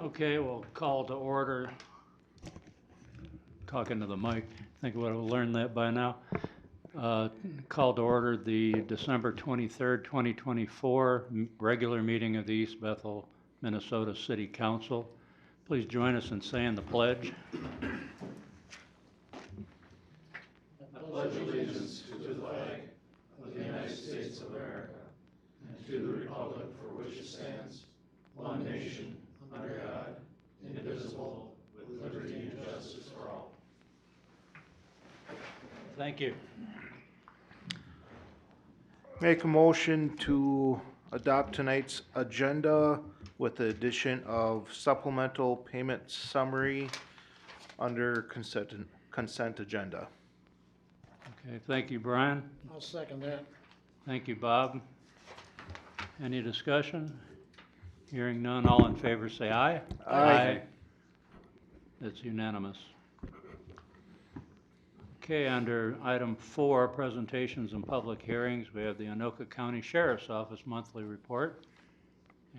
Okay, we'll call to order. Talking to the mic. I think we'll learn that by now. Call to order the December 23rd, 2024 regular meeting of the East Bethel, Minnesota City Council. Please join us in saying the pledge. I pledge allegiance to the flag of the United States of America and to the republic for which it stands, one nation, under God, indivisible, with liberty and justice for all. Thank you. Make a motion to adopt tonight's agenda with the addition of supplemental payment summary under consent agenda. Okay, thank you, Brian. I'll second that. Thank you, Bob. Any discussion? Hearing none, all in favor say aye. Aye. That's unanimous. Okay, under item 4, presentations and public hearings, we have the Anoka County Sheriff's Office monthly report.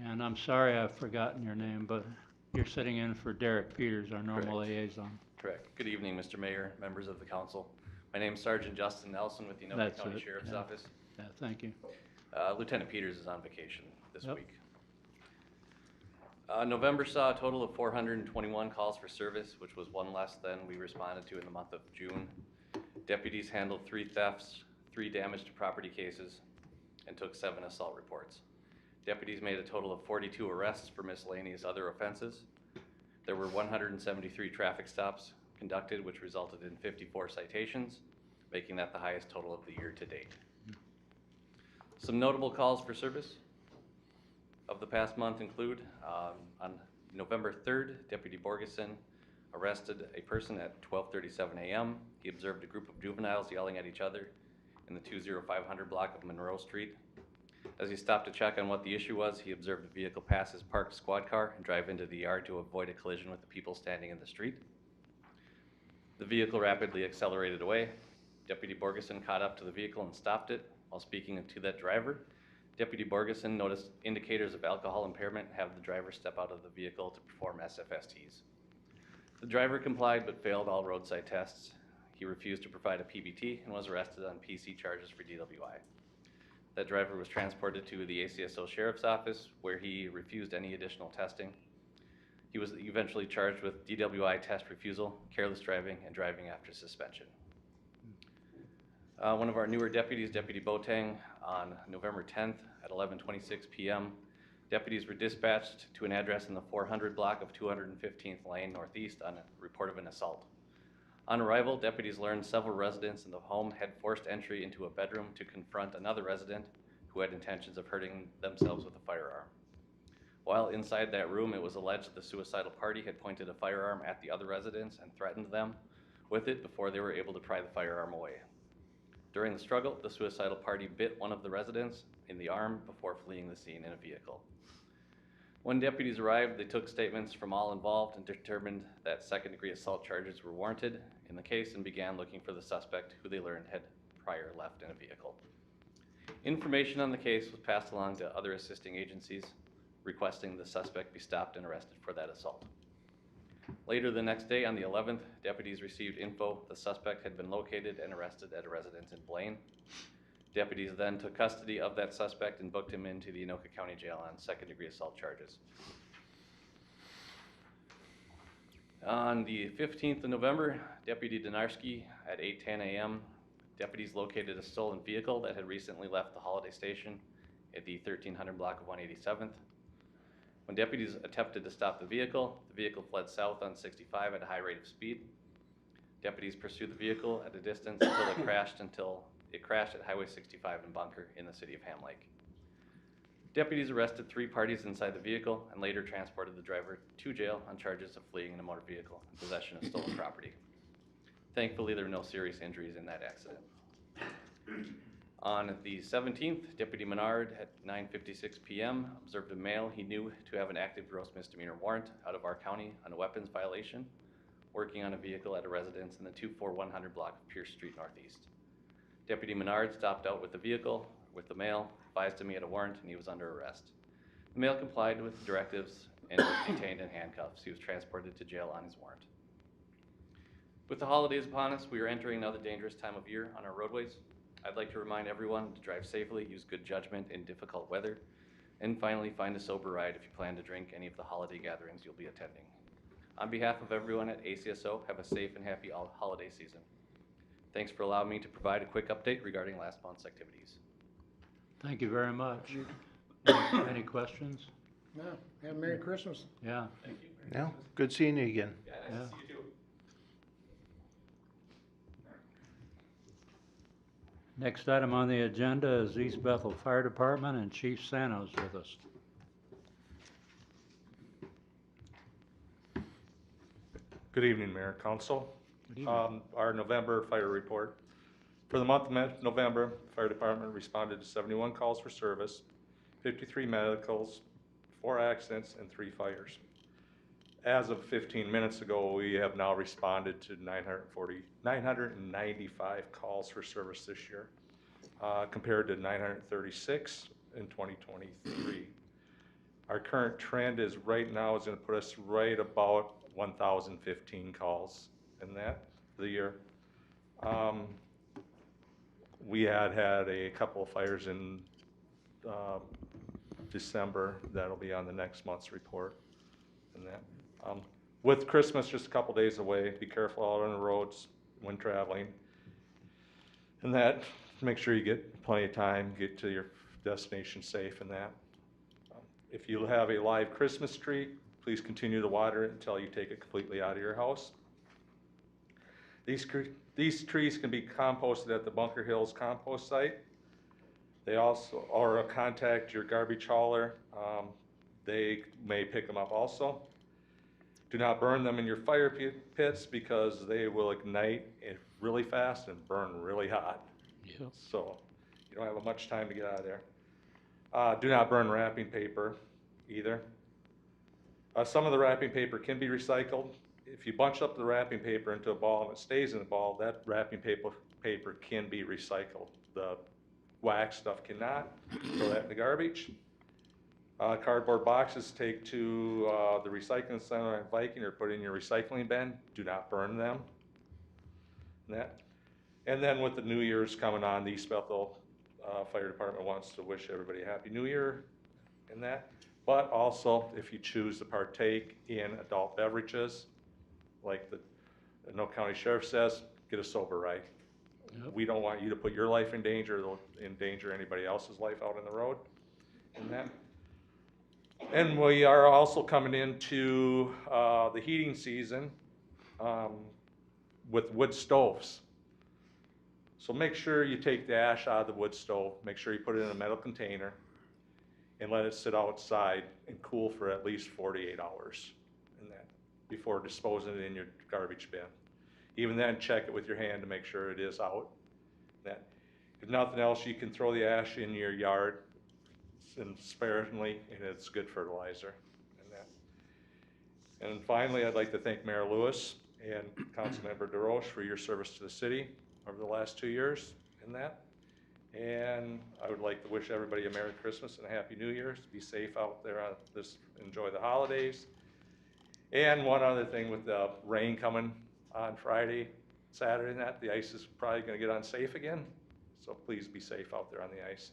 And I'm sorry I've forgotten your name, but you're sitting in for Derek Peters, our normal liaison. Correct. Good evening, Mr. Mayor, members of the council. My name is Sergeant Justin Nelson with the Anoka That's County it, Sheriff's yeah. Office. Yeah, thank you. Lieutenant Peters is on vacation this Yep. week. November saw a total of 421 calls for service, which was one less than we responded to in the month of June. Deputies handled 3 thefts, 3 damage to property cases, and took 7 assault reports. Deputies made a total of 42 arrests for miscellaneous other offenses. There were 173 traffic stops conducted, which resulted in 54 citations, making that the highest total of the year to date. Some notable calls for service of the past month include, on November 3rd, Deputy Borgeson arrested a person at 12:37 a.m. He observed a group of juveniles yelling at each other in the 20500 block of Monroe Street. As he stopped to check on what the issue was, he observed a vehicle pass his parked squad car and drive into the yard to avoid a collision with the people standing in the street. The vehicle rapidly accelerated away. Deputy Borgeson caught up to the vehicle and stopped it. While speaking to that driver, Deputy Borgeson noticed indicators of alcohol impairment and have the driver step out of the vehicle to perform SFSTs. The driver complied but failed all roadside tests. He refused to provide a PBT and was arrested on PC charges for DWI. That driver was transported to the ACSO Sheriff's Office, where he refused any additional testing. He was eventually charged with DWI test refusal, careless driving, and driving after suspension. One of our newer deputies, Deputy Boateng, on November 10th at 11:26 p.m., deputies were dispatched to an address in the 400 block of 215th Lane Northeast on a report of an assault. On arrival, deputies learned several residents in the home had forced entry into a bedroom to confront another resident who had intentions of hurting themselves with a firearm. While inside that room, it was alleged the suicidal party had pointed a firearm at the other residents and threatened them with it before they were able to pry the firearm away. During the struggle, the suicidal party bit one of the residents in the arm before fleeing the scene in a vehicle. When deputies arrived, they took statements from all involved and determined that second-degree assault charges were warranted in the case and began looking for the suspect, who they learned had prior left in a vehicle. Information on the case was passed along to other assisting agencies, requesting the suspect be stopped and arrested for that assault. Later the next day, on the 11th, deputies received info the suspect had been located and arrested at a residence in Blaine. Deputies then took custody of that suspect and booked him into the Anoka County Jail on second-degree assault charges. On the 15th of November, Deputy Donarski at 8:10 a.m., deputies located a stolen vehicle that had recently left the Holiday Station at the 1300 block of 187th. When deputies attempted to stop the vehicle fled south on 65 at a high rate of speed. Deputies pursued the vehicle at a distance until it crashed at Highway 65 in Bunker in the city of Ham Lake. Deputies arrested 3 parties inside the vehicle and later transported the driver to jail on charges of fleeing in a motor vehicle and possession of stolen property. Thankfully, there were no serious injuries in that accident. On the 17th, Deputy Menard at 9:56 p.m. observed a male he knew to have an active gross misdemeanor warrant out of our county on a weapons violation, working on a vehicle at a residence in the 24100 block of Pierce Street Northeast. Deputy Menard stopped out with the vehicle with the male, advised him he had a warrant and he was under arrest. The male complied with the directives and was detained in handcuffs. He was transported to jail on his warrant. With the holidays upon us, we are entering another dangerous time of year on our roadways. I'd like to remind everyone to drive safely, use good judgment in difficult weather, and finally, find a sober ride if you plan to drink any of the holiday gatherings you'll be attending. On behalf of everyone at ACSO, have a safe and happy holiday season. Thanks for allowing me to provide a quick update regarding last month's activities. Thank you very much. Any questions? No, have a Merry Christmas. Yeah. Thank you. Yeah, good seeing you again. Yeah, nice Yeah. to see you too. Next item on the agenda is East Bethel Fire Department, and Chief Sano's with us. Good evening, Mayor, Council. Good evening. Our November fire report. For the month of November, the fire department responded to 71 calls for service, 53 medicals, 4 accidents, and 3 fires. As of 15 minutes ago, we have now responded to 995 calls for service this year, compared to 936 in 2023. Our current trend is right now is going to put us right about 1,015 calls in that for the year. We had a couple of fires in December that'll be on the next month's report. And that, with Christmas just a couple days away, be careful out on the roads when traveling. And that, make sure you get plenty of time, get to your destination safe and that. If you have a live Christmas tree, please continue to water it until you take it completely out of your house. These trees can be composted at the Bunker Hills compost site. They also, or contact your garbage hauler. They may pick them up also. Do not burn them in your fire pits because they will ignite really fast and burn really hot. Yep. So you don't have much time to get out of there. Do not burn wrapping paper either. Some of the wrapping paper can be recycled. If you bunch up the wrapping paper into a ball and it stays in the ball, that wrapping paper can be recycled. The wax stuff cannot. Throw that in the garbage. Cardboard boxes take to the recycling center in Viking or put in your recycling bin. Do not burn them. And then with the New Year's coming on, the East Bethel Fire Department wants to wish everybody a Happy New Year in that. But also, if you choose to partake in adult beverages, like the No County Sheriff says, get a sober ride. Yep. We don't want you to put your life in danger, or endanger anybody else's life out on the road in that. And we are also coming into the heating season with wood stoves. So make sure you take the ash out of the wood stove, make sure you put it in a metal container, and let it sit outside and cool for at least 48 hours in that before disposing it in your garbage bin. Even then, check it with your hand to make sure it is out. That, if nothing else, you can throw the ash in your yard and sparingly, and it's good fertilizer. And finally, I'd like to thank Mayor Lewis and Councilmember DeRoche for your service to the city over the last 2 years in that. And I would like to wish everybody a Merry Christmas and a Happy New Year. Be safe out there on this, enjoy the holidays. And one other thing, with the rain coming on Friday, Saturday, and that, the ice is probably going to get unsafe again. So please be safe out there on the ice.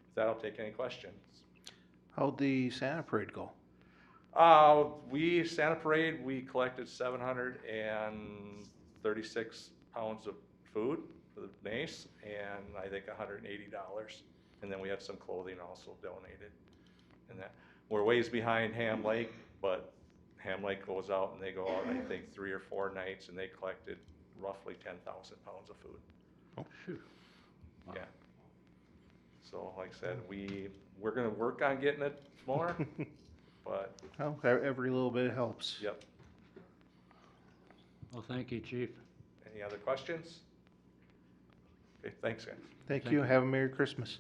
With that, I'll take any questions. How'd the Santa Parade go? Santa Parade, we collected 736 pounds of food for the NACE, and I think $180. And then we had some clothing also donated. And that, we're ways behind Ham Lake, but Ham Lake goes out and they go out, I think, 3 or 4 nights, and they collected roughly 10,000 pounds of food. Oh, shoot. Wow. Yeah. So like I said, we're gonna work on getting it more, but Well, every little bit helps. yep. Well, thank you, Chief. Any other questions? Okay, thanks, guys. Thank Thank you. you. Have a Merry Christmas.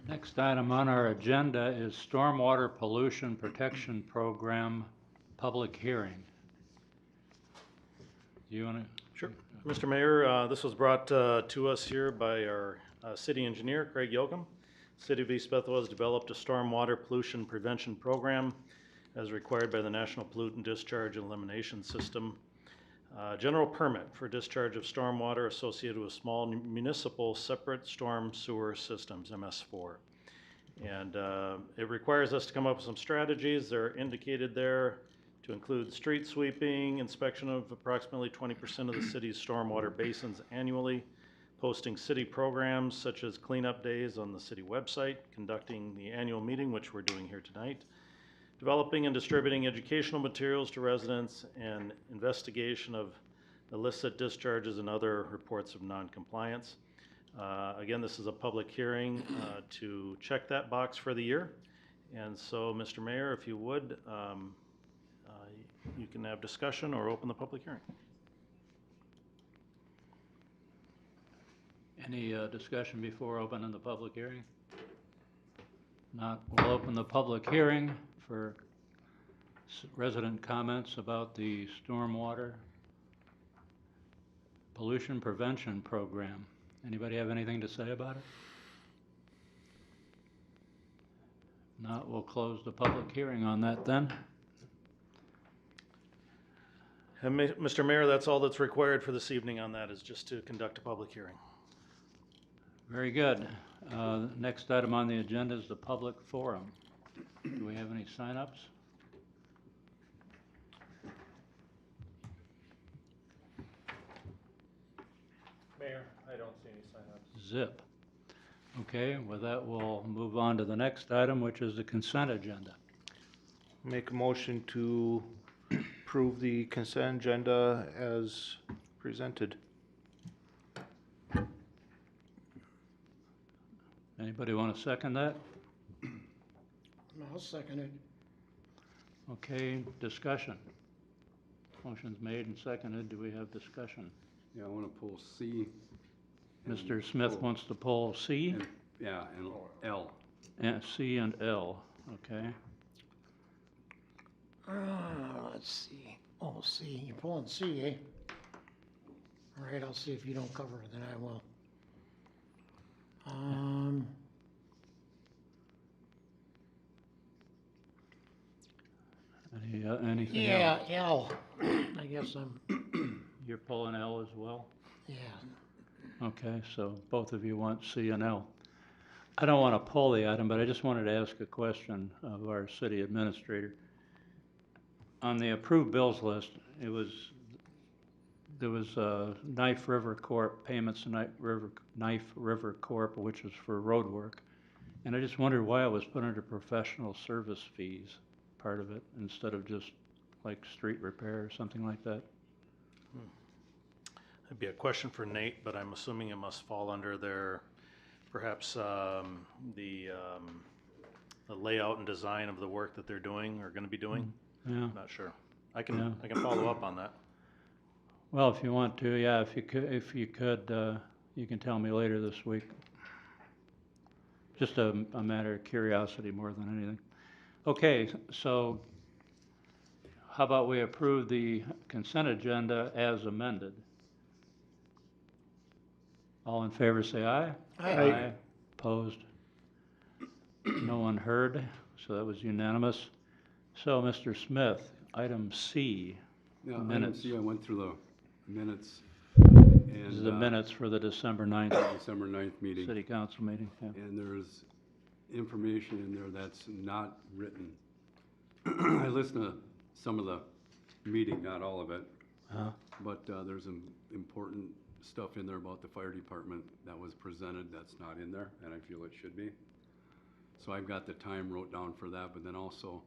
Next item on our agenda is Stormwater Pollution Protection Program public hearing. Do you want to? Sure. Mr. Mayor, this was brought to us here by our city engineer, Craig Yoakum. City of East Bethel has developed a stormwater pollution prevention program as required by the National Pollutant Discharge and Elimination System. General permit for discharge of stormwater associated with small municipal separate storm sewer systems, MS4. And it requires us to come up with some strategies. They're indicated there to include street sweeping, inspection of approximately 20% of the city's stormwater basins annually, posting city programs such as cleanup days on the city website, conducting the annual meeting, which we're doing here tonight, developing and distributing educational materials to residents, and investigation of illicit discharges and other reports of non-compliance. Again, this is a public hearing to check that box for the year. And so, Mr. Mayor, if you would, you can have discussion or open the public hearing. Any discussion before opening the public hearing? Not, we'll open the public hearing for resident comments about the stormwater pollution prevention program. Anybody have anything to say about it? Not, we'll close the public hearing on that then. And Mr. Mayor, that's all that's required for this evening on that, is just to conduct a public hearing. Very good. Next item on the agenda is the public forum. Do we have any sign-ups? Mayor, I don't see any sign-ups. Zip. Okay, with that, we'll move on to the next item, which is the consent agenda. Make a motion to approve the consent agenda as presented. Anybody want to second that? I'll second it. Okay, discussion. Motion's made and seconded. Do we have discussion? Yeah, I want to pull C. and Mr. Smith pull- wants to pull C, and- Yeah, and L. and C and L, okay? Let's see. Oh, C. You're pulling C, eh? All right, I'll see if you don't cover it, then I will. Anything Yeah, else? L. I guess I'm, You're pulling L as well? yeah. Okay, so both of you want C and L. I don't want to pull the item, but I just wanted to ask a question of our city administrator. On the approved bills list, there was Knife River Corp., payments to Knife River Corp., which was for road work. And I just wondered why it was put under professional service fees, part of it, instead of just like street repair or something like that. That'd be a question for Nate, but I'm assuming it must fall under their, perhaps, the layout and design of the work that they're doing or gonna be doing. Yeah. Not sure. I can follow up on that. Well, if you want to, yeah, if you could, you can tell me later this week. Just a matter of curiosity more than anything. Okay, so how about we approve the consent agenda as amended? All in favor, say aye. Aye. Opposed? No one heard, so that was unanimous. So, Mr. Smith, item C, Yeah, item Minutes. C, I went through the minutes. this is the And minutes for the December 9th December 9th meeting. city council meeting. Yeah. And there's information in there that's not written. I listened to some of the meeting, not all of it, Uh-huh. but there's some important stuff in there about the fire department that was presented that's not in there, and I feel it should be. So I've got the time wrote down for that, but then also,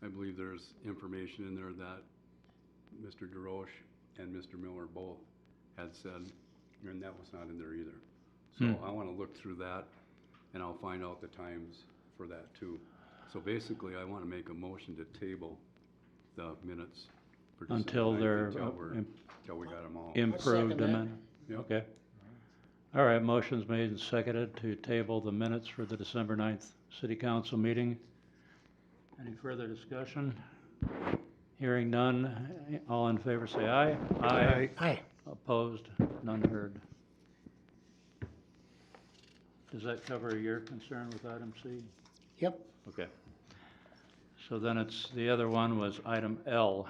I believe there's information in there that Mr. DeRoche and Mr. Miller both had said, and that was not in there either. So I want to look through that, and I'll find out the times for that too. So basically, I want to make a motion to table the minutes for December Until 9th they're until we got them all. improved second that. amendment. Yep. Okay. All right, motion's made and seconded to table the minutes for the December 9th city council meeting. Any further discussion? Hearing none, all in favor say aye. Aye. Aye. Opposed? None heard. Does that cover your concern with item C? Yep. Okay. So then it's, the other one was item L,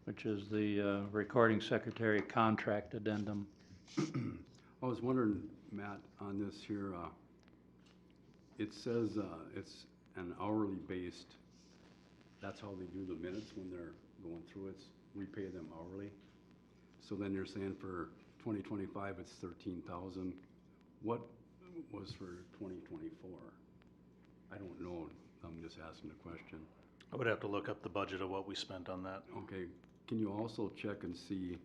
which is the recording secretary contract addendum. I was wondering, Matt, on this here, it says it's an hourly based, that's how they do the minutes when they're going through it, we pay them hourly. So then you're saying for 2025 it's 13,000. What was for 2024? I don't know, I'm just asking a question. I would have to look up the budget of what we spent on that. Okay, can you also check and see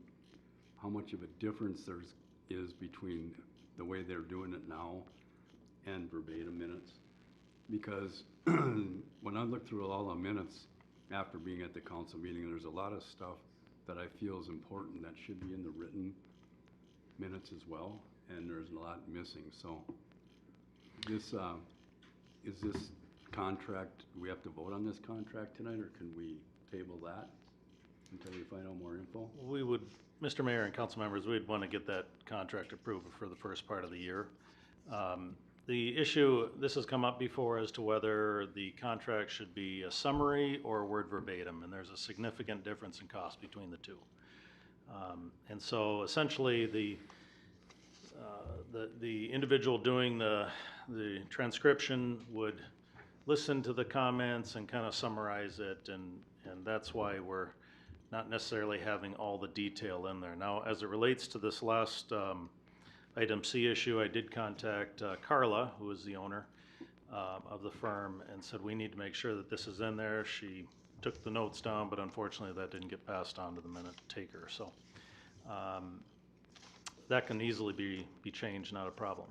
how much of a difference is between the way they're doing it now and verbatim minutes? Because when I look through all the minutes after being at the council meeting, there's a lot of stuff that I feel is important that should be in the written minutes as well, and there's a lot missing. So this, is this contract, do we have to vote on this contract tonight, or can we table that until we find out more info? We would, Mr. Mayor and council members, we'd want to get that contract approved for the first part of the year. The issue, this has come up before as to whether the contract should be a summary or word verbatim, and there's a significant difference in cost between the two. And so essentially the individual doing the transcription would listen to the comments and kind of summarize it, and that's why we're not necessarily having all the detail in there. Now, as it relates to this last item C issue, I did contact Carla, who is the owner of the firm, and said we need to make sure that this is in there. She took the notes down, but unfortunately that didn't get passed on to the minute taker. So that can easily be changed, not a problem.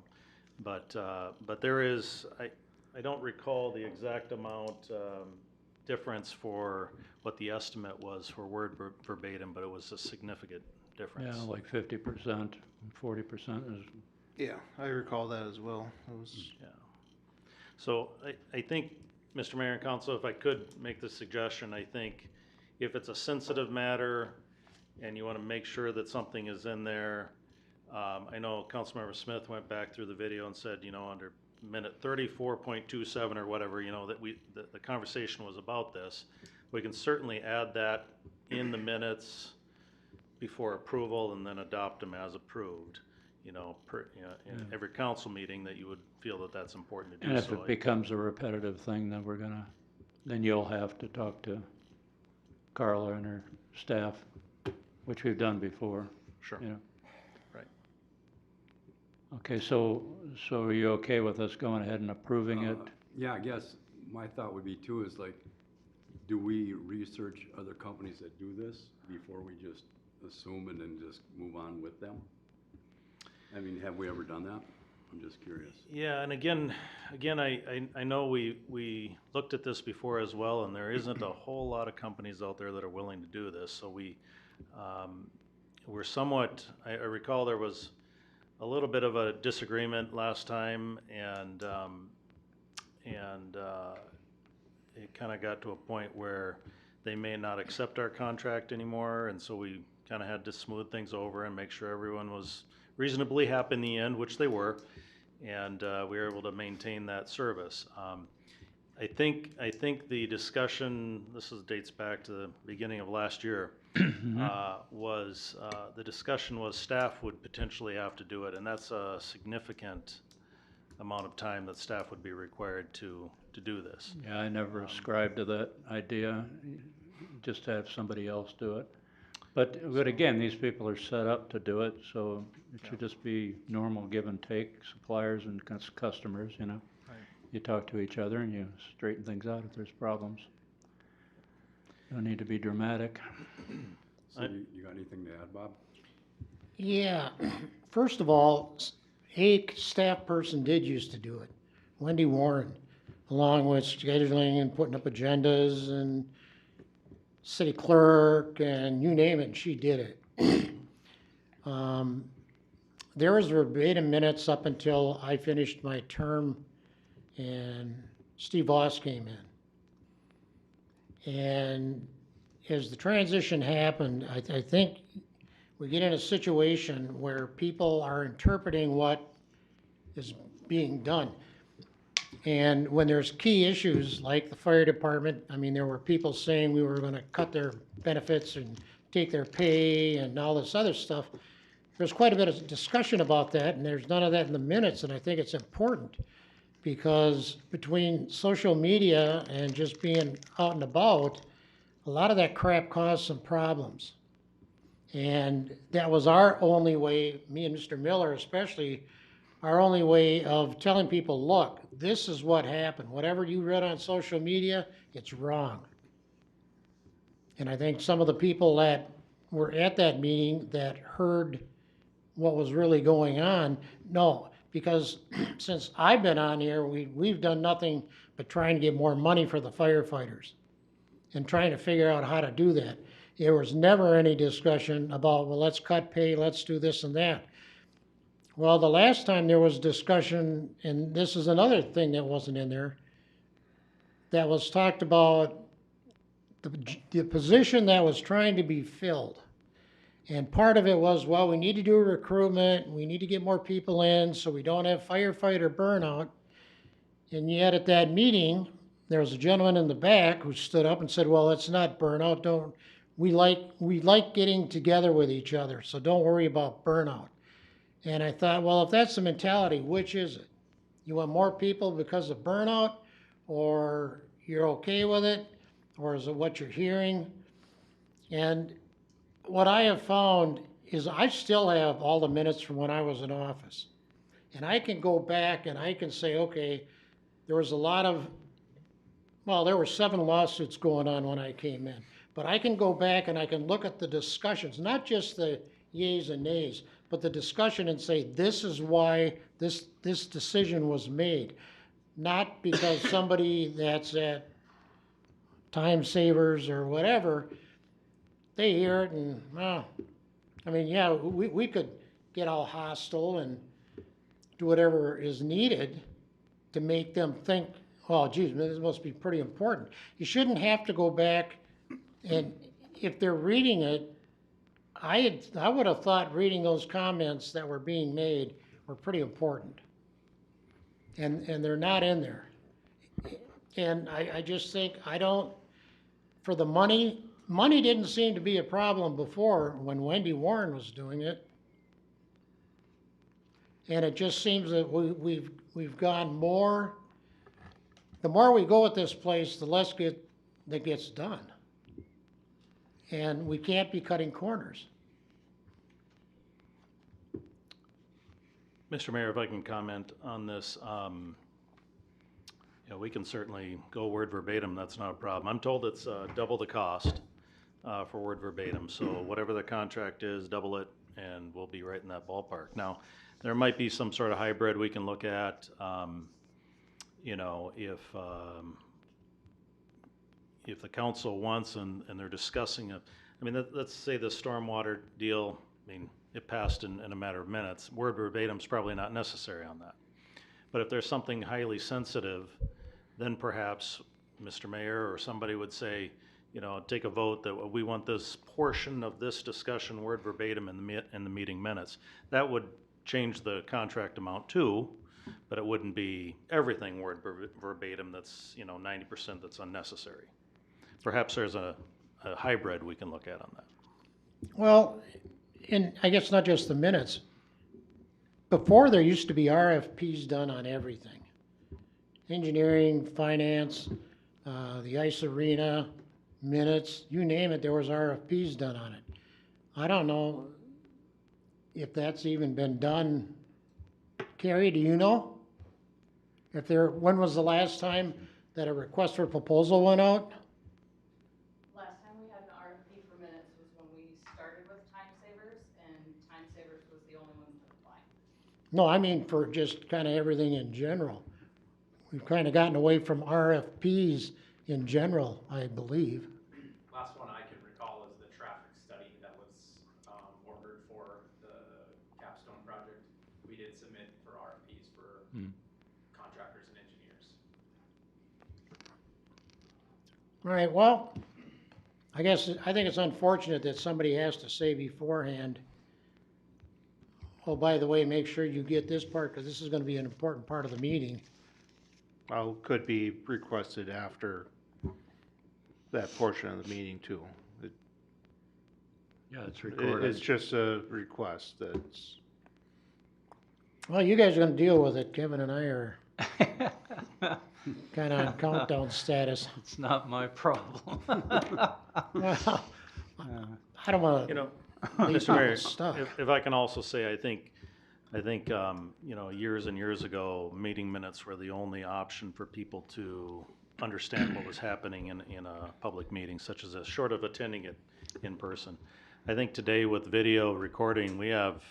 But there is, I don't recall the exact amount difference for what the estimate was for word verbatim, but it was a significant difference. Yeah, like 50%, 40% is, Yeah, I recall that as well. It was, Yeah. So I think, Mr. Mayor and Council, if I could make the suggestion, I think if it's a sensitive matter and you want to make sure that something is in there, I know Councilmember Smith went back through the video and said, you know, under minute 34.27 or whatever, you know, that the conversation was about this. We can certainly add that in the minutes before approval and then adopt them as approved, you know, in every council meeting that you would feel that that's important to do. and if So it becomes a repetitive thing, then then you'll have to talk to Carla and her staff, which we've done before. Sure. You know. Right. Okay, so are you okay with us going ahead and approving it? Yeah, I guess my thought would be too is like, do we research other companies that do this before we just assume and then just move on with them? I mean, have we ever done that? I'm just curious. Yeah, and again, I know we looked at this before as well, and there isn't a whole lot of companies out there that are willing to do this. So we're somewhat, I recall there was a little bit of a disagreement last time, and it kind of got to a point where they may not accept our contract anymore, and so we kind of had to smooth things over and make sure everyone was reasonably happy in the end, which they were, and we were able to maintain that service. I think the discussion, dates back to the beginning of last year, was the discussion was staff would potentially have to do it, and that's a significant amount of time that staff would be required to do this. Yeah, I never ascribed to that idea, just to have somebody else do it. But again, these people are set up to do it, so it should just be normal give and take, suppliers and customers, you know. Right. You talk to each other and you straighten things out if there's problems. Don't need to be dramatic. So you got anything to add, Bob? Yeah, first of all, a staff person did used to do it, Wendy Warren, along with scheduling and putting up agendas and city clerk and you name it, and she did it. There was verbatim minutes up until I finished my term and Steve Voss came in. And as the transition happened, I think we get in a situation where people are interpreting what is being done. And when there's key issues like the fire department, I mean, there were people saying we were gonna cut their benefits and take their pay and all this other stuff. There's quite a bit of discussion about that, and there's none of that in the minutes, and I think it's important. Because between social media and just being out and about, a lot of that crap caused some problems. And that was our only way, me and Mr. Miller especially, our only way of telling people, look, this is what happened. Whatever you read on social media, it's wrong. And I think some of the people that were at that meeting that heard what was really going on, no, because since I've been on here, we've done nothing but trying to get more money for the firefighters and trying to figure out how to do that. There was never any discussion about, well, let's cut pay, let's do this and that. Well, the last time there was discussion, and this is another thing that wasn't in there, that was talked about the position that was trying to be filled. And part of it was, well, we need to do a recruitment, we need to get more people in so we don't have firefighter burnout. And yet at that meeting, there was a gentleman in the back who stood up and said, well, it's not burnout, we like getting together with each other, so don't worry about burnout. And I thought, well, if that's the mentality, which is it? You want more people because of burnout, or you're okay with it, or is it what you're hearing? And what I have found is I still have all the minutes from when I was in office. And I can go back and I can say, okay, there was a lot of, well, there were 7 lawsuits going on when I came in. But I can go back and I can look at the discussions, not just the yays and nays, but the discussion and say, this is why this decision was made. Not because somebody that's at Time Savers or whatever, they hear it and, well, I mean, yeah, we could get all hostile and do whatever is needed to make them think, oh, geez, this must be pretty important. You shouldn't have to go back, and if they're reading it, I would have thought reading those comments that were being made were pretty important. And they're not in there. And I just think, for the money didn't seem to be a problem before when Wendy Warren was doing it. And it just seems that we've gone more, the more we go at this place, the less that gets done. And we can't be cutting corners. Mr. Mayor, if I can comment on this, we can certainly go word verbatim, that's not a problem. I'm told it's double the cost for word verbatim, so whatever the contract is, double it, and we'll be right in that ballpark. Now, there might be some sort of hybrid we can look at, if the council wants and they're discussing it. I mean, let's say the stormwater deal, I mean, it passed in a matter of minutes. Word verbatim's probably not necessary on that. But if there's something highly sensitive, then perhaps Mr. Mayor or somebody would say, take a vote that we want this portion of this discussion word verbatim in the meeting minutes. That would change the contract amount too, but it wouldn't be everything word verbatim that's, 90% that's unnecessary. Perhaps there's a hybrid we can look at on that. Well, and I guess not just the minutes. Before, there used to be RFPs done on everything. Engineering, finance, the ice arena, minutes, you name it, there was RFPs done on it. I don't know if that's even been done. Carrie, do you know? When was the last time that a request for proposal went out? Last time we had an RFP for minutes was when we started with Time Savers, and Time Savers was the only one to apply. No, I mean for just kind of everything in general. We've kind of gotten away from RFPs in general, I believe. Last one I can recall is the traffic study that was ordered for the capstone project. We did submit for RFPs for contractors and engineers. All right, well, I guess, I think it's unfortunate that somebody has to say beforehand, oh, by the way, make sure you get this part, because this is gonna be an important part of the meeting. Well, could be requested after that portion of the meeting too. Yeah, it's It's recorded. just a request that's, Well, you guys are gonna deal with it. Kevin and I are kinda on countdown status. It's not my problem. Well, I don't wanna You know, leave Mr. Mayor, people stuck. if I can also say, I think, you know, years and years ago, meeting minutes were the only option for people to understand what was happening in a public meeting such as this, short of attending it in person. I think today with video recording, we have,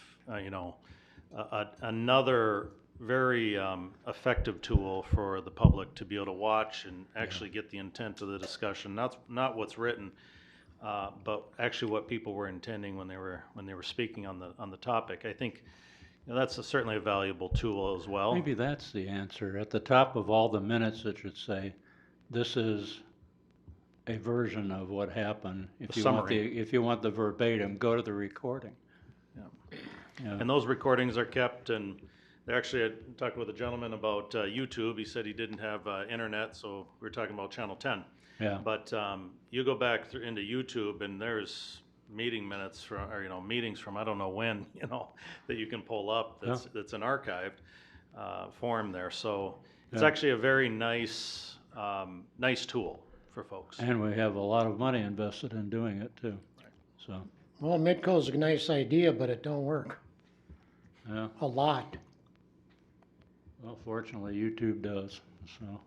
you know, another very effective tool for the public to be able to watch and actually get the intent of the discussion, not what's written, but actually what people were intending when they were speaking on the topic. I think, you know, that's certainly a valuable tool as well. Maybe that's the answer. At the top of all the minutes, it should say, this is a version of what happened. If The you want summary. if you want the verbatim, go to the recording. Yeah. Yeah. And those recordings are kept, and actually, I talked with a gentleman about YouTube. He said he didn't have internet, so we were talking about Channel 10. Yeah. But you go back into YouTube, and there's meeting minutes from, or, you know, meetings from I don't know when, you know, that you can pull up. That's an archived form there. So it's Yeah. actually a very nice nice tool for folks. And we have a lot of money invested in doing it too. So, Well, Midco's a nice idea, but it don't work. yeah. A lot. Well, fortunately, YouTube does, so.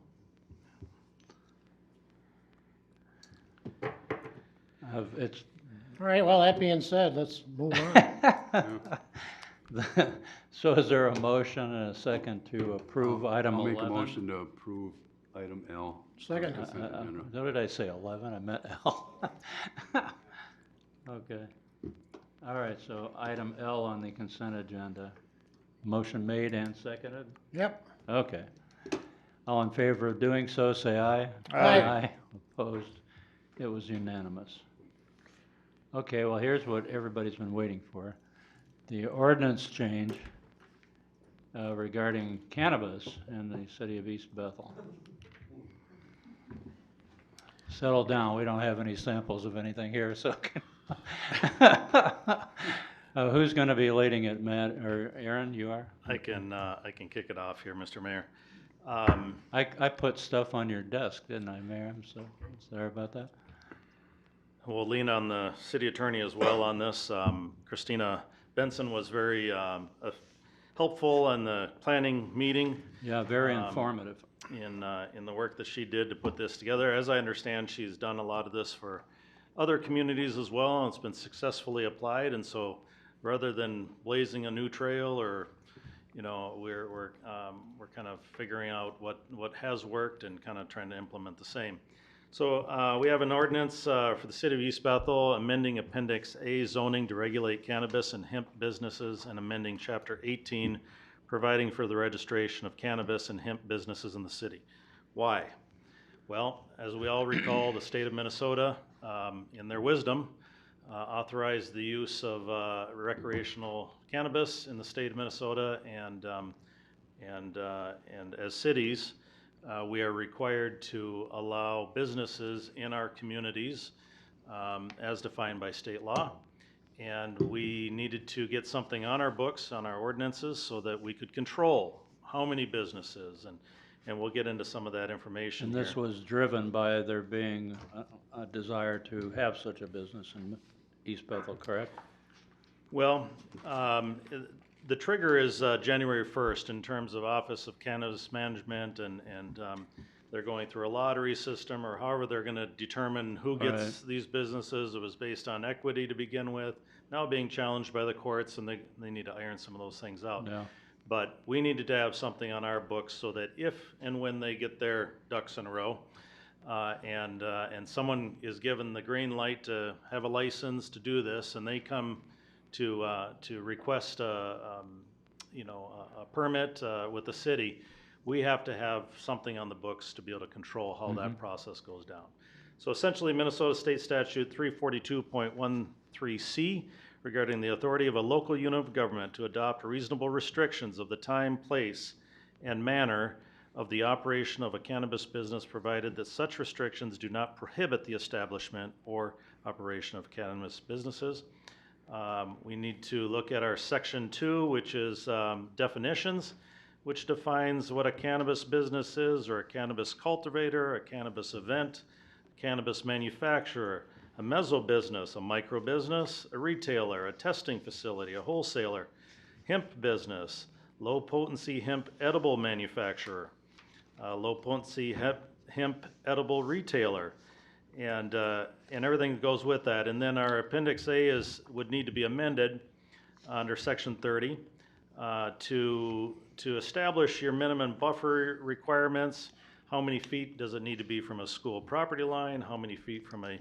It's, All right, well, that being said, let's move on. so is there a motion and a second to approve item I'll 11? make a motion to approve item L. Second. Consent agenda. What did I say, 11? I meant L. Okay. All right, so item L on the consent agenda. Motion made and seconded? Yep. Okay. All in favor of doing so, say aye. Aye. Opposed? It was unanimous. Okay, well, here's what everybody's been waiting for. The ordinance change regarding cannabis in the city of East Bethel. Settle down, we don't have any samples of anything here, so. Who's gonna be leading it, Matt, or Aaron, you are? I can kick it off here, Mr. Mayor. I put stuff on your desk, didn't I, Mayor? I'm so sorry about that. We'll lean on the city attorney as well on this. Christina Benson was very helpful in the planning meeting Yeah, very informative. in the work that she did to put this together. As I understand, she's done a lot of this for other communities as well, and it's been successfully applied. And so, rather than blazing a new trail, or you know, we're kind of figuring out what has worked and kind of trying to implement the same. So we have an ordinance for the city of East Bethel amending Appendix A zoning to regulate cannabis and hemp businesses, and amending Chapter 18 providing for the registration of cannabis and hemp businesses in the city. Why? Well, as we all recall, the state of Minnesota, in their wisdom, authorized the use of recreational cannabis in the state of Minnesota, and as cities, we are required to allow businesses in our communities as defined by state law. And we needed to get something on our books, on our ordinances, so that we could control how many businesses, and we'll get into some of that information And here. this was driven by there being a desire to have such a business in East Bethel, correct? Well, the trigger is January 1st in terms of Office of Cannabis Management, and they're going through a lottery system, or however they're going to determine who gets Right. these businesses. It was based on equity to begin with, now being challenged by the courts, and they need to iron some of those things out. Yeah. But we needed to have something on our books so that if and when they get their ducks in a row, and someone is given the green light to have a license to do this, and they come to request a permit with the city, we have to have something on the books to be able to control how that process goes down. So essentially, Minnesota State Statute 342.13C regarding the authority of a local unit of government to adopt reasonable restrictions of the time, place, and manner of the operation of a cannabis business, provided that such restrictions do not prohibit the establishment or operation of cannabis businesses. We need to look at our section 2, which is definitions, which defines what a cannabis business is, or a cannabis cultivator, a cannabis event, cannabis manufacturer, a meso business, a micro business, a retailer, a testing facility, a wholesaler, hemp business, low potency hemp edible manufacturer, low potency hemp edible retailer, and everything that goes with that. And then our Appendix A would need to be amended under Section 30 to establish your minimum buffer requirements. How many feet does it need to be from a school property line? How many feet from a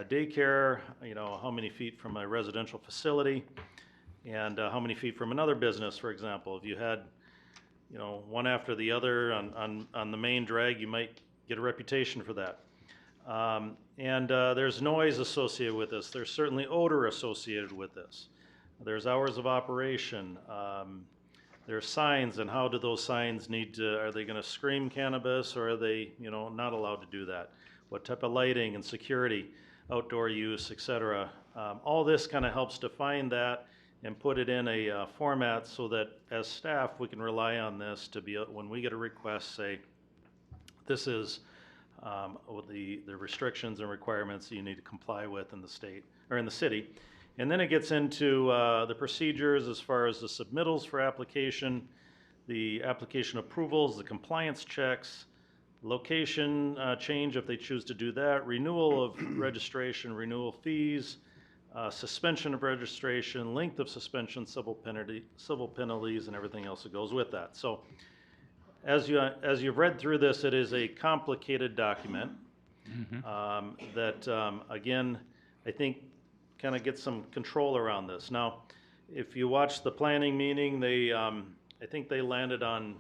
daycare? How many feet from a residential facility? And how many feet from another business, for example? If you had, one after the other on the main drag, you might get a reputation for that. There's noise associated with this. There's certainly odor associated with this. There's hours of operation. There's signs, and how do those signs are they gonna scream cannabis, or are they, not allowed to do that? What type of lighting and security, outdoor use, etc. All this kind of helps define that and put it in a format so that as staff, we can rely on this to be, when we get a request, say, this is the restrictions and requirements that you need to comply with in the state, or in the city. And then it gets into the procedures as far as the submittals for application, the application approvals, the compliance checks, location change if they choose to do that, renewal of registration, renewal fees, suspension of registration, length of suspension, civil penalties, and everything else that goes with that. So as you've read through this, it is a complicated document that, again, I think kind of get some control around this. Now, if you watch the planning meeting, I think they landed on,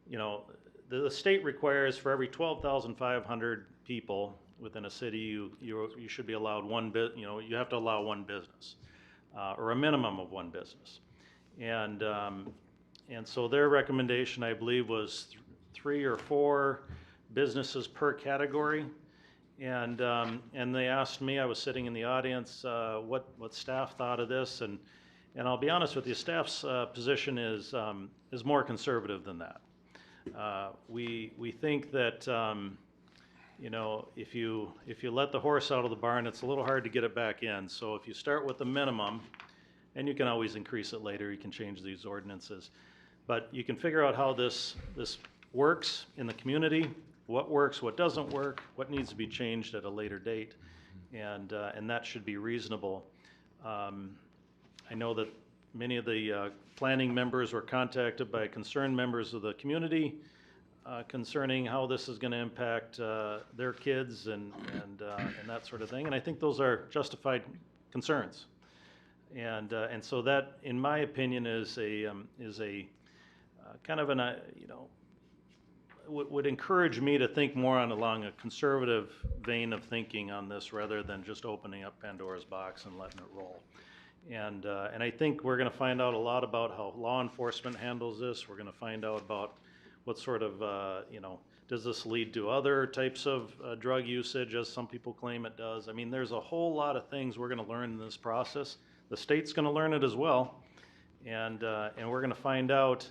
the state requires for every 12,500 people within a city, you should be allowed you have to allow one business, or a minimum of one business. And so their recommendation, I believe, was 3 or 4 businesses per category. And they asked me, I was sitting in the audience, what staff thought of this, and I'll be honest with you, staff's position is more conservative than that. We think that if you let the horse out of the barn, it's a little hard to get it back in. So if you start with the minimum, and you can always increase it later, you can change these ordinances, but you can figure out how this works in the community. What works, what doesn't work, what needs to be changed at a later date, and that should be reasonable. I know that many of the planning members were contacted by concerned members of the community concerning how this is going to impact their kids and that sort of thing, and I think those are justified concerns. And so that, in my opinion, is a kind of an would encourage me to think more along a conservative vein of thinking on this, rather than just opening up Pandora's box and letting it roll. And I think we're going to find out a lot about how law enforcement handles this. We're going to find out about what sort of, does this lead to other types of drug usage, as some people claim it does. I mean, there's a whole lot of things we're going to learn in this process. The state's going to learn it as well, and we're going to find out.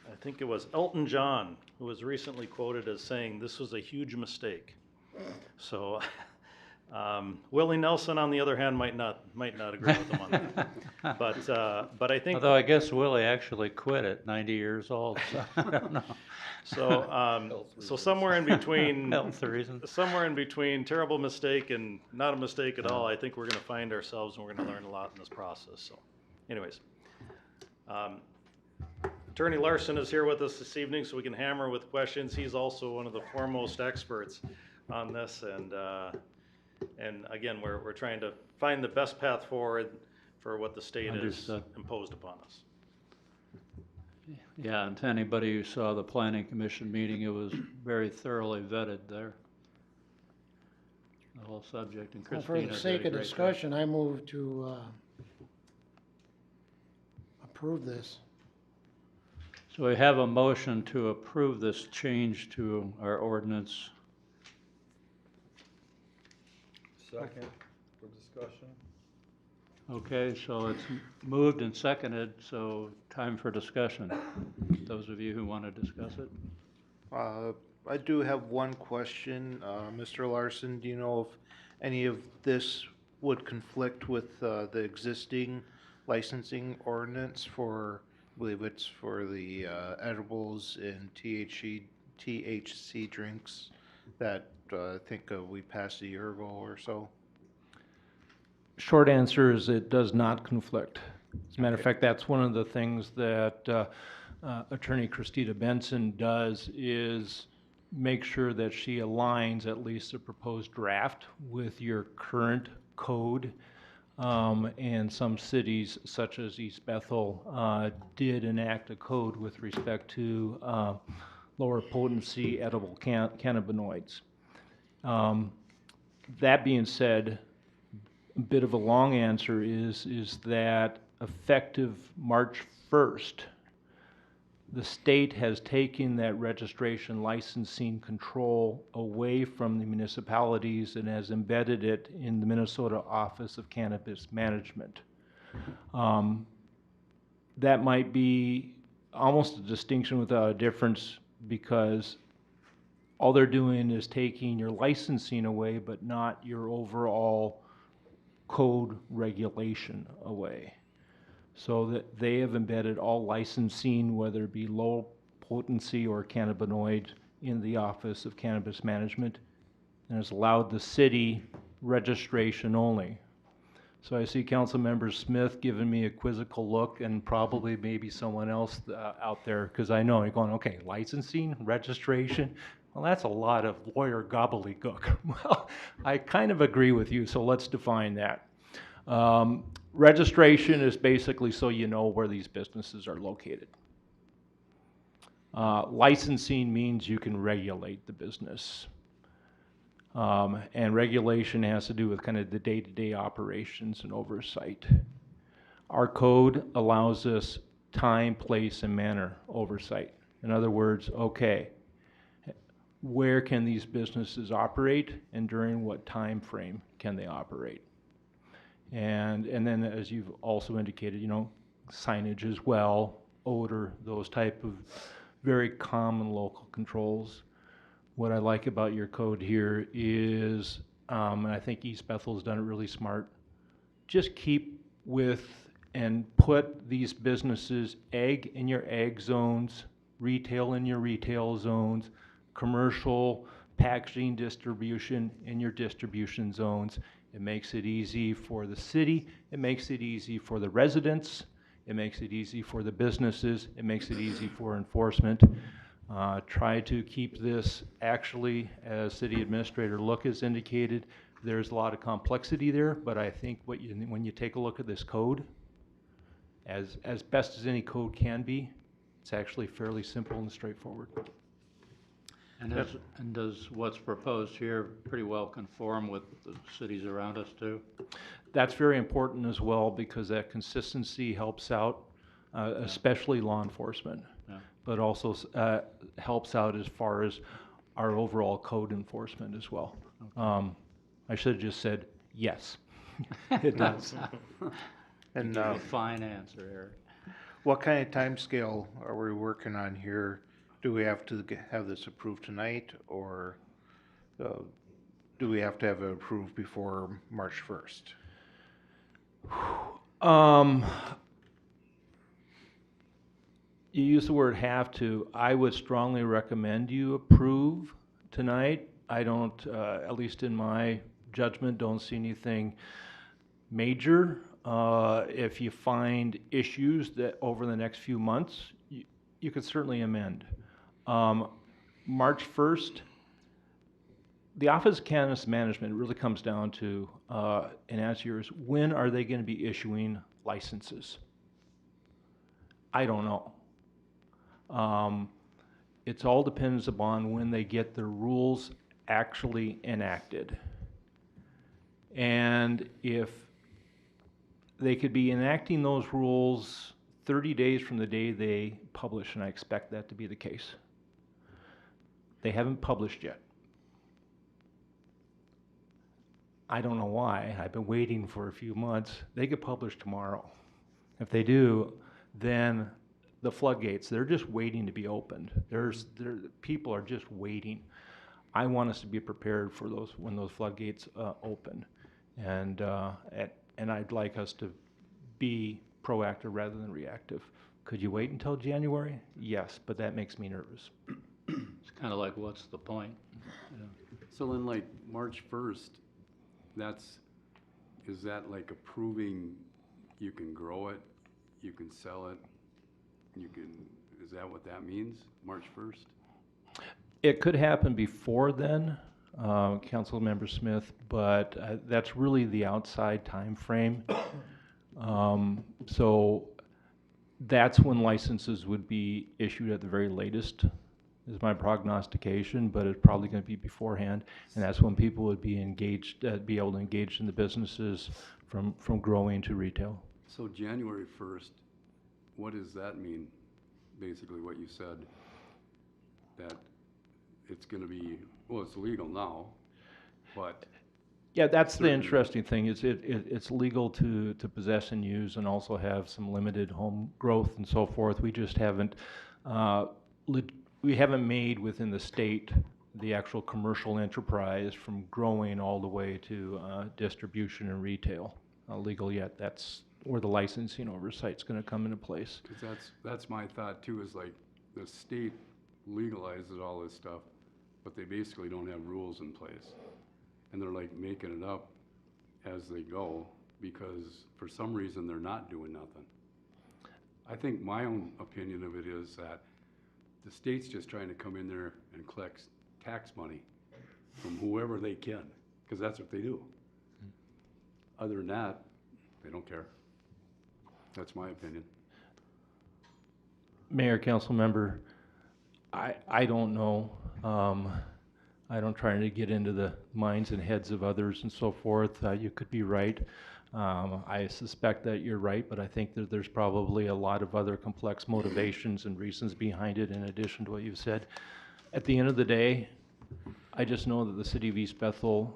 I think it was Elton John who was recently quoted as saying this was a huge mistake. So Willie Nelson, on the other hand, might not agree with him on that. But I think, although I guess Willie actually quit at 90 years old, so I don't know. So somewhere in between, Health reasons. somewhere in between terrible mistake and not a mistake at all, I think we're going to find ourselves, and we're going to learn a lot in this process. So, anyways. Attorney Larson is here with us this evening, so we can hammer with questions. He's also one of the foremost experts on this, and again, we're trying to find the best path forward for what the state has imposed upon us. Yeah, and to anybody who saw the planning commission meeting, it was very thoroughly vetted there. the whole subject, and For Christina the did a sake of great job. discussion, I move to approve this. So we have a motion to approve this change to our ordinance. Second, for discussion. Okay, so it's moved and seconded, so time for discussion. Those of you who want to discuss it. I do have one question. Mr. Larson, do you know if any of this would conflict with the existing licensing ordinance for, I believe it's for the edibles and THC drinks that I think we passed a year ago or so? Short answer is it does not conflict. As a matter of Okay. fact, that's one of the things that Attorney Christina Benson does is make sure that she aligns at least the proposed draft with your current code. And some cities, such as East Bethel, did enact a code with respect to lower potency edible cannabinoids. That being said, a bit of a long answer is that effective March 1st, the state has taken that registration licensing control away from the municipalities and has embedded it in the Minnesota Office of Cannabis Management. That might be almost a distinction without a difference because all they're doing is taking your licensing away, but not your overall code regulation away. So that they have embedded all licensing, whether it be low potency or cannabinoid, in the Office of Cannabis Management, and has allowed the city registration only. So I see Councilmember Smith giving me a quizzical look, and probably maybe someone else out there, because I know you're going, okay, licensing, registration, well, that's a lot of lawyer gobbledygook. Well, I kind of agree with you, so let's define that. Registration is basically so you know where these businesses are located. Licensing means you can regulate the business. And regulation has to do with kind of the day-to-day operations and oversight. Our code allows us time, place, and manner oversight. In other words, okay, where can these businesses operate and during what time frame can they operate? And then, as you've also indicated, you know, signage as well, odor, those type of very common local controls. What I like about your code here is, and I think East Bethel's done it really smart, just keep with and put these businesses, ag in your ag zones, retail in your retail zones, commercial packaging distribution in your distribution zones. It makes it easy for the city, it makes it easy for the residents, it makes it easy for the businesses, it makes it easy for enforcement. Try to keep this actually, as City Administrator Look has indicated, there's a lot of complexity there, but I think when you take a look at this code, as best as any code can be, it's actually fairly simple and straightforward. And does what's proposed here pretty well conform with the cities around us too? That's very important as well because that consistency helps out, especially law enforcement, but also helps out as far as our overall code enforcement as well. I should have just said yes. It does. And A fine answer, Eric. what kind of timescale are we working on here? Do we have to have this approved tonight, or do we have to have it approved before March 1st? You use the word have to. I would strongly recommend you approve tonight. I don't, at least in my judgment, don't see anything major. If you find issues that over the next few months, you could certainly amend. March 1st, the Office of Cannabis Management really comes down to, and answer yours, when are they going to be issuing licenses? I don't know. It's all depends upon when they get the rules actually enacted. And if they could be enacting those rules 30 days from the day they publish, and I expect that to be the case. They haven't published yet. I don't know why. I've been waiting for a few months. They could publish tomorrow. If they do, then the floodgates, they're just waiting to be opened. People are just waiting. I want us to be prepared for those when those floodgates open. And I'd like us to be proactive rather than reactive. Could you wait until January? Yes, but that makes me nervous. It's kind of like, what's the point? Yeah. So then like March 1st, is that like approving you can grow it, you can sell it, is that what that means, March 1st? It could happen before then, Councilmember Smith, but that's really the outside time frame. So that's when licenses would be issued at the very latest, is my prognostication, but it's probably going to be beforehand, and that's when people would be engaged, be able to engage in the businesses from growing to retail. So January 1st, what does that mean? Basically what you said, that it's going to be, well, it's legal now, but. Yeah, that's the interesting thing, is it's legal to possess and use and also have some limited home growth and so forth. We just haven't, we haven't made within the state the actual commercial enterprise from growing all the way to distribution and retail legal yet. That's where the licensing oversight's going to come into place. 'Cause that's my thought too, is like the state legalizes all this stuff, but they basically don't have rules in place. And they're like making it up as they go because for some reason they're not doing nothing. I think my own opinion of it is that the state's just trying to come in there and collect tax money from whoever they can, because that's what they do. Other than that, they don't care. That's my opinion. Mayor, council member, I don't know. I don't try to get into the minds and heads of others and so forth. You could be right. I suspect that you're right, but I think that there's probably a lot of other complex motivations and reasons behind it in addition to what you've said. At the end of the day, I just know that the city of East Bethel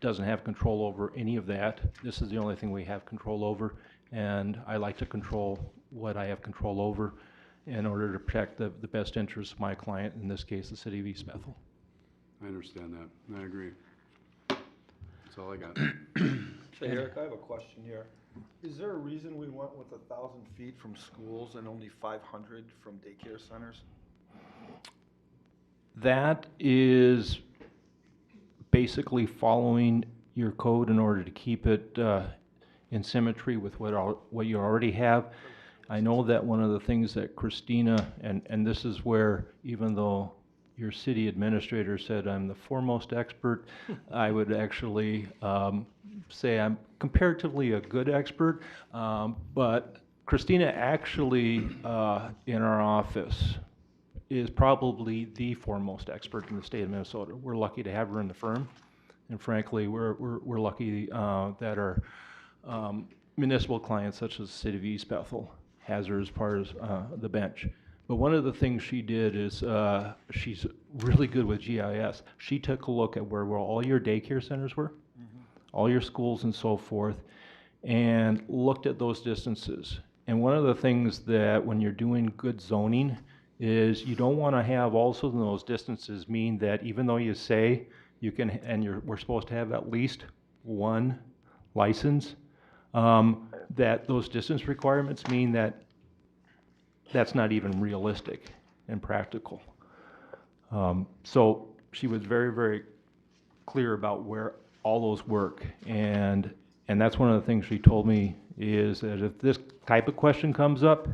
doesn't have control over any of that. This is the only thing we have control over, and I like to control what I have control over in order to protect the best interests of my client, in this case, the city of East Bethel. I understand that, and I agree. That's all I got. Hey, Eric, I have a question here. Is there a reason we went with 1,000 feet from schools and only 500 from daycare centers? That is basically following your code in order to keep it in symmetry with what you already have. I know that one of the things that Christina, and this is where, even though your city administrator said I'm the foremost expert, I would actually say I'm comparatively a good expert, but Christina actually in our office is probably the foremost expert in the state of Minnesota. We're lucky to have her in the firm, and frankly, we're lucky that our municipal clients, such as the city of East Bethel, has her as part of the bench. But one of the things she did is she's really good with GIS. She took a look at where all your daycare centers were, all your schools and so forth, and looked at those distances. And one of the things that when you're doing good zoning is you don't want to have also those distances mean that even though you say you can, and we're supposed to have at least one license, that those distance requirements mean that that's not even realistic and practical. So she was very, very clear about where all those work, and that's one of the things she told me is that if this type of question comes up,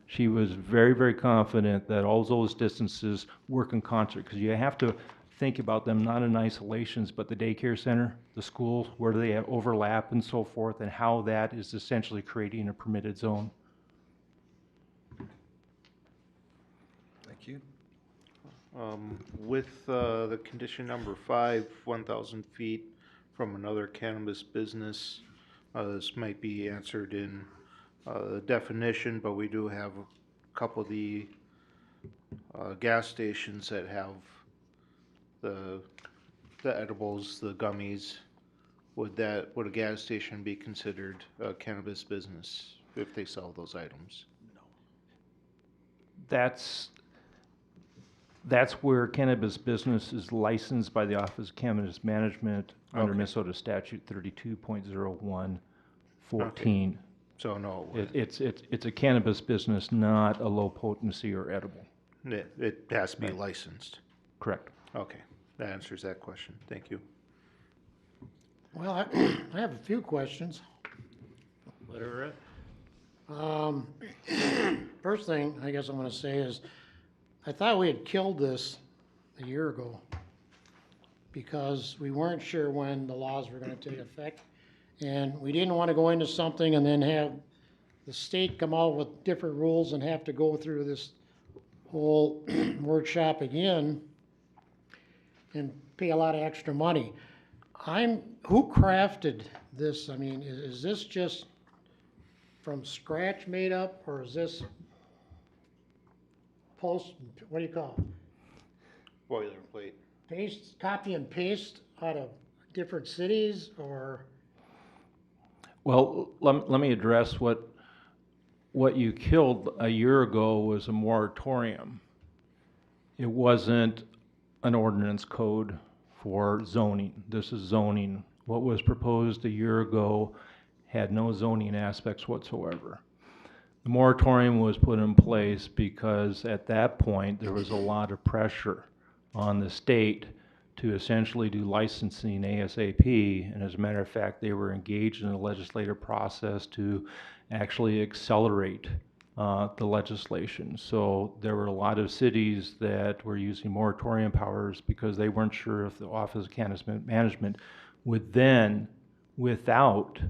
she was very, very confident that all those distances work in concert, because you have to think about them not in isolations, but the daycare center, the schools, where they overlap and so forth, and how that is essentially creating a permitted zone. Thank you. With the condition number 5, 1,000 feet from another cannabis business. This might be answered in the definition, but we do have a couple of the gas stations that have the edibles, the gummies. Would a gas station be considered a cannabis business if they sell those items? That's where cannabis business is licensed by the Office of Cannabis Management under Okay. Minnesota Statute 32.0114. So no, it It's a cannabis business, not a low potency or edible. wouldn't. It has to be licensed. Correct. Okay, that answers that question. Thank you. Well, I have a few questions. Let her rip. First thing I guess I'm gonna say is, I thought we had killed this a year ago because we weren't sure when the laws were gonna take effect. And we didn't wanna go into something and then have the state come out with different rules and have to go through this whole workshop again and pay a lot of extra money. Who crafted this? I mean, is this just from scratch made up, or is this what do you call it? Boilerplate. Paste, copy and paste out of different cities, or? Well, let me address what you killed a year ago was a moratorium. It wasn't an ordinance code for zoning. This is zoning. What was proposed a year ago had no zoning aspects whatsoever. The moratorium was put in place because at that point there was a lot of pressure on the state to essentially do licensing ASAP, and as a matter of fact, they were engaged in a legislative process to actually accelerate the legislation. So there were a lot of cities that were using moratorium powers because they weren't sure if the Office of Cannabis Management would then, without,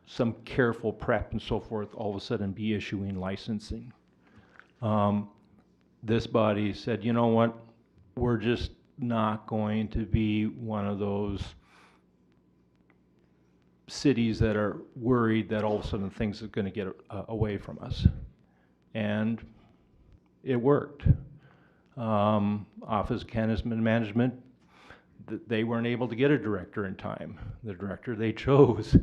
some careful prep and so forth, all of a sudden be issuing licensing. This body said, you know what, we're just not going to be one of those cities that are worried that all of a sudden things are going to get away from us. And it worked. Office of Cannabis Management, they weren't able to get a director in time. The director they chose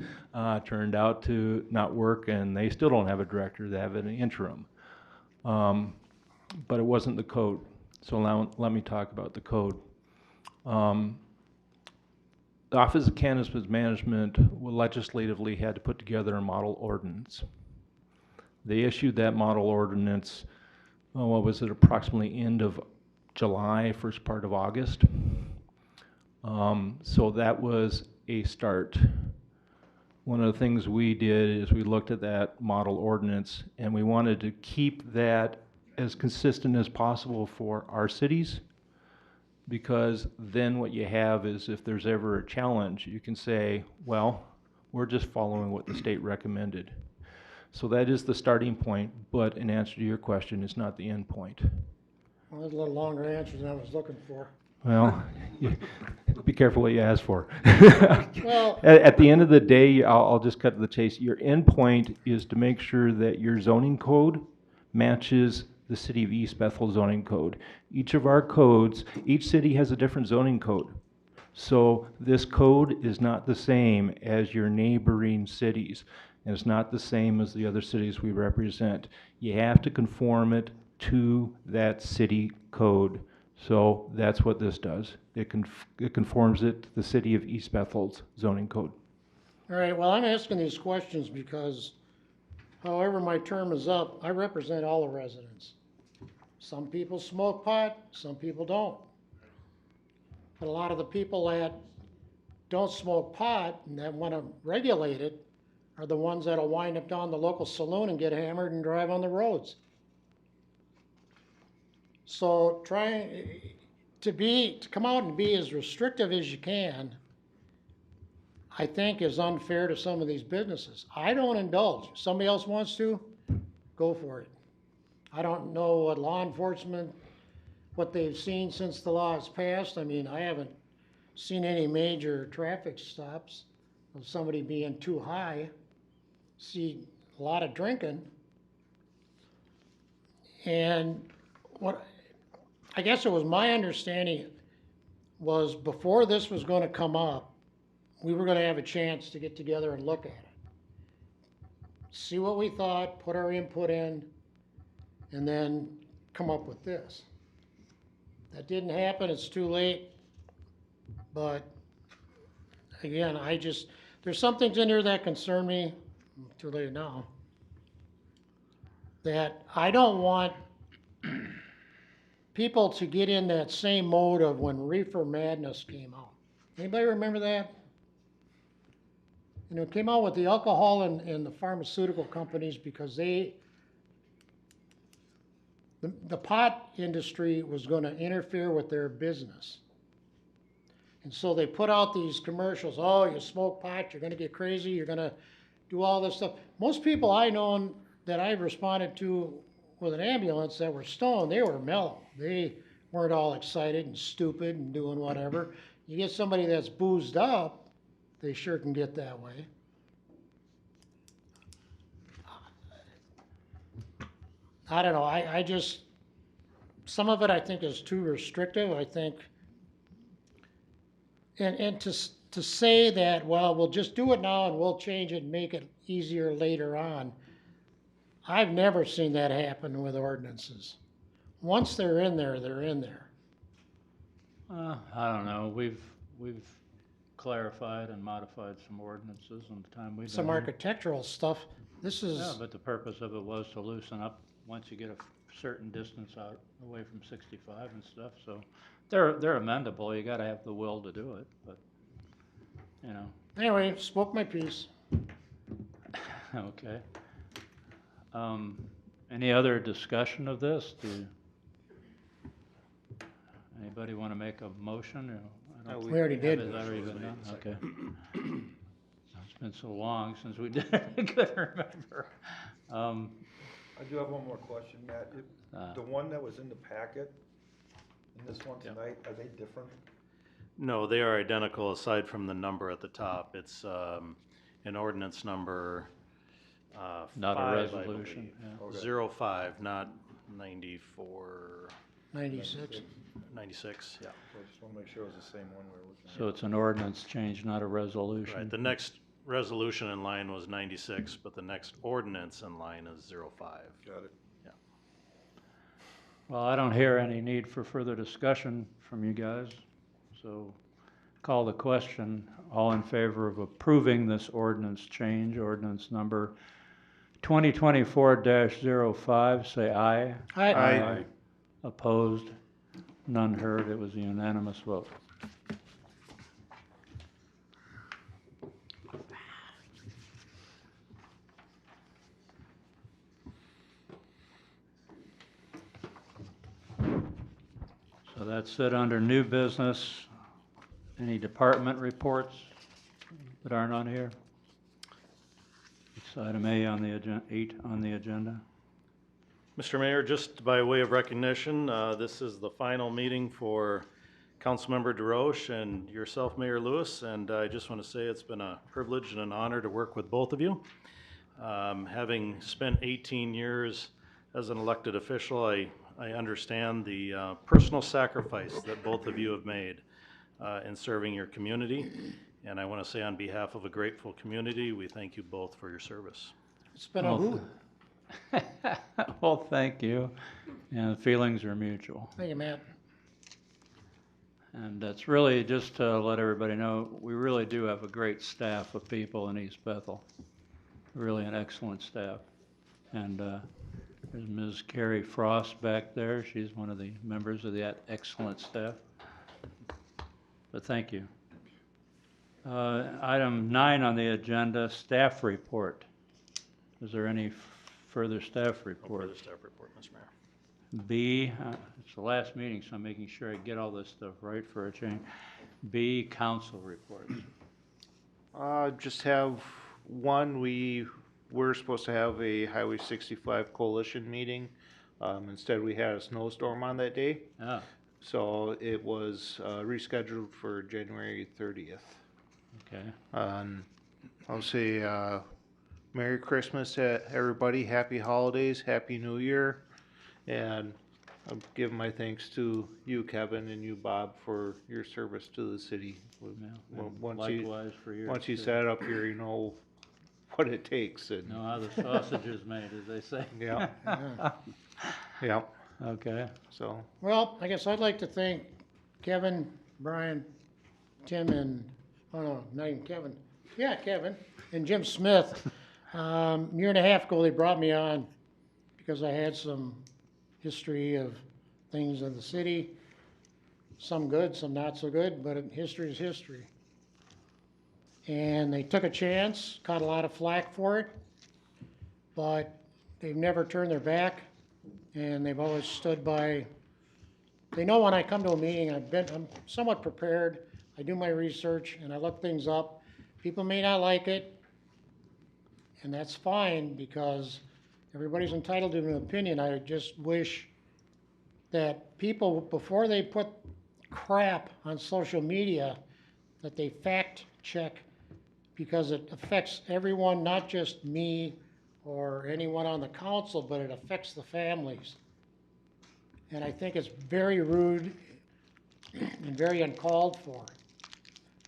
turned out to not work, and they still don't have a director. They have an interim. But it wasn't the code. So now let me talk about the code. The Office of Cannabis Management legislatively had to put together a model ordinance. They issued that model ordinance, approximately end of July, first part of August. So that was a start. One of the things we did is we looked at that model ordinance and we wanted to keep that as consistent as possible for our cities, because then what you have is if there's ever a challenge, you can say, well, we're just following what the state recommended. So that is the starting point, but in answer to your question, it's not the end point. Well, that's a little longer answer than I was looking for. Well, be careful what you ask for. Well, At the end of the day, I'll just cut to the chase. Your end point is to make sure that your zoning code matches the City of East Bethel zoning code. Each of our codes, each city has a different zoning code. So this code is not the same as your neighboring cities, and it's not the same as the other cities we represent. You have to conform it to that city code. So that's what this does. It conforms it to the City of East Bethel's zoning code. all right, well, I'm asking these questions because however my term is up, I represent all the residents. Some people smoke pot, some people don't. But a lot of the people that don't smoke pot and that want to regulate it are the ones that'll wind up down the local saloon and get hammered and drive on the roads. So trying to come out and be as restrictive as you can, I think is unfair to some of these businesses. I don't indulge. If somebody else wants to, go for it. I don't know what law enforcement, what they've seen since the law has passed. I mean, I haven't seen any major traffic stops of somebody being too high. See a lot of drinking. And what, I guess it was my understanding was before this was gonna come up, we were gonna have a chance to get together and look at it. See what we thought, put our input in, and then come up with this. That didn't happen, it's too late. But again, there's some things in here that concern me, too late now, that I don't want people to get in that same mode of when Reefer Madness came out. Anybody remember that? You know, it came out with the alcohol and the pharmaceutical companies because the pot industry was gonna interfere with their business. And so they put out these commercials, oh, you smoke pot, you're gonna get crazy, you're gonna do all this stuff. Most people I know that I've responded to with an ambulance that were stoned, they were mellow. They weren't all excited and stupid and doing whatever. You get somebody that's boozed up, they sure can get that way. I don't know, I just, some of it I think is too restrictive, I think. And to say that, well, we'll just do it now and we'll change it and make it easier later on. I've never seen that happen with ordinances. Once they're in there, they're in there. I don't know, we've clarified and modified some ordinances in the time we've been Some here. architectural stuff, this is. Yeah, but the purpose of it was to loosen up once you get a certain distance out away from 65 and stuff, so they're amendable, you gotta have the will to do it, but, you know. Anyway, spoke my piece. Okay. Any other discussion of this? Anybody wanna make a motion, or? I don't We already did. Has that already been done? Okay. It's been so long since we did it, I couldn't remember. I do have one more question, Matt. The one that was in the packet and this one tonight, are they different? No, they are identical aside from the number at the top. It's an ordinance number Not a 5, I resolution, believe. yeah. 05, not 94, 96. 96, yeah. I just wanna make sure it was the same one we were looking at. So it's an ordinance change, not a resolution. Right, the next resolution in line was 96, but the next ordinance in line is 05. Got it. Yeah. Well, I don't hear any need for further discussion from you guys, so call the question. All in favor of approving this ordinance change, ordinance number 2024-05, say aye. Aye. Aye. Opposed? None heard. It was a unanimous vote. So that's it under new business. Any department reports that aren't on here? It's item A on the agenda, 8 on the agenda. Mr. Mayor, just by way of recognition, this is the final meeting for Councilmember DeRoche and yourself, Mayor Lewis, and I just want to say it's been a privilege and an honor to work with both of you. Having spent 18 years as an elected official, I understand the personal sacrifice that both of you have made in serving your community, and I want to say on behalf of a grateful community, we thank you both for your service. It's been a hoot. Well, thank you. And the feelings are mutual. Thank you, Matt. And that's really, just to let everybody know, we really do have a great staff of people in East Bethel. Really an excellent staff. And there's Ms. Carrie Frost back there. She's one of the members of that excellent staff. But thank you. Item 9 on the agenda, staff report. Is there any further staff report? No further staff report, Mr. Mayor. B, it's the last meeting, so I'm making sure I get all this stuff right for a change. B, council reports. Just have one, we were supposed to have a Highway 65 coalition meeting. Instead, we had a snowstorm on that day. Ah, So it was rescheduled for January 30th. Okay. I'll say Merry Christmas to everybody, Happy Holidays, Happy New Year, and I'll give my thanks to you, Kevin, and you, Bob, for your service to the city. Yeah, Well, and once likewise for yours. you too. sat up here, you know what it takes, and Know how the sausage is made, as they say. yeah, Yeah. yeah. Okay. So Well, I guess I'd like to thank Kevin, Brian, Tim, and, oh no, not even Kevin. Yeah, Kevin, and Jim Smith. Year and a half ago, they brought me on because I had some history of things in the city. Some good, some not so good, but history is history. And they took a chance, caught a lot of flack for it, but they've never turned their back, and they've always stood by. They know when I come to a meeting, I'm somewhat prepared. I do my research and I look things up. People may not like it, and that's fine because everybody's entitled to an opinion. I just wish that people, before they put crap on social media, that they fact check, because it affects everyone, not just me or anyone on the council, but it affects the families. And I think it's very rude and very uncalled for.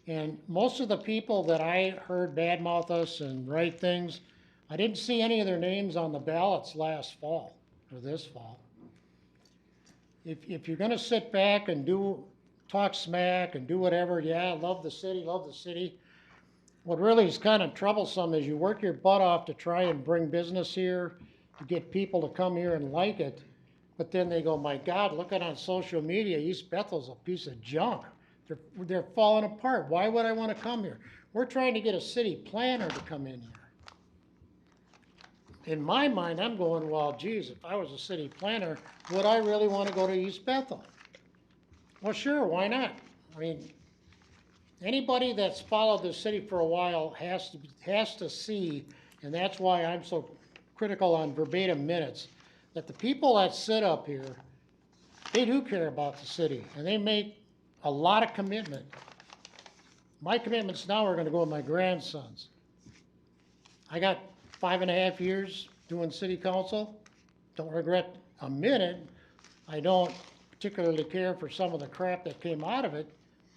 And most of the people that I heard badmouth us and write things, I didn't see any of their names on the ballots last fall, or this fall. If you're gonna sit back and talk smack and do whatever, yeah, love the city. What really is kind of troublesome is you work your butt off to try and bring business here, to get people to come here and like it, but then they go, my God, look at on social media, East Bethel's a piece of junk. They're falling apart. Why would I want to come here? We're trying to get a city planner to come in here. In my mind, I'm going, well, geez, if I was a city planner, would I really want to go to East Bethel? Well, sure, why not? I mean, anybody that's followed the city for a while has to see, and that's why I'm so critical on verbatim minutes, that the people that sit up here, they do care about the city, and they make a lot of commitment. My commitments now are gonna go with my grandsons. I got 5.5 years doing city council. Don't regret a minute. I don't particularly care for some of the crap that came out of it,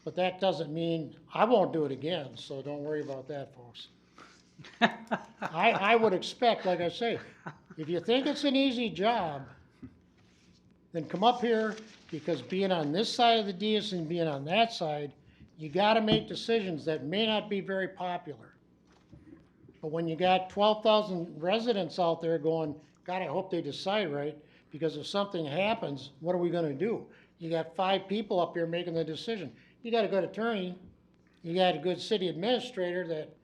but that doesn't mean I won't do it again, so don't worry about that, folks. I would expect, like I say, if you think it's an easy job, then come up here, because being on this side of the dais and being on that side, you gotta make decisions that may not be very popular. But when you got 12,000 residents out there going, God, I hope they decide right, because if something happens, what are we gonna do? You got 5 people up here making the decision. You got a good attorney, you got a good city administrator that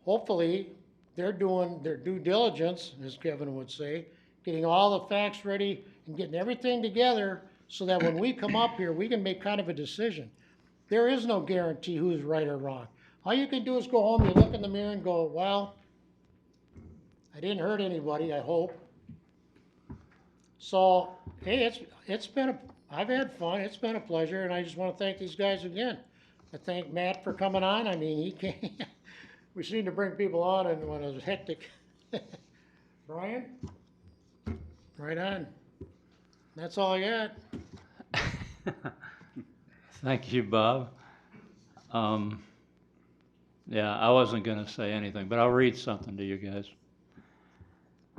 hopefully they're doing their due diligence, as Kevin would say, getting all the facts ready and getting everything together so that when we come up here, we can make kind of a decision. There is no guarantee who's right or wrong. All you can do is go home, you look in the mirror and go, well, I didn't hurt anybody, I hope. So, hey, I've had fun, it's been a pleasure, and I just want to thank these guys again. I thank Matt for coming on. I mean, he came, we seem to bring people on and when it was hectic. Brian? Right on. That's all I got. Thank you, Bob. Yeah, I wasn't gonna say anything, but I'll read something to you guys.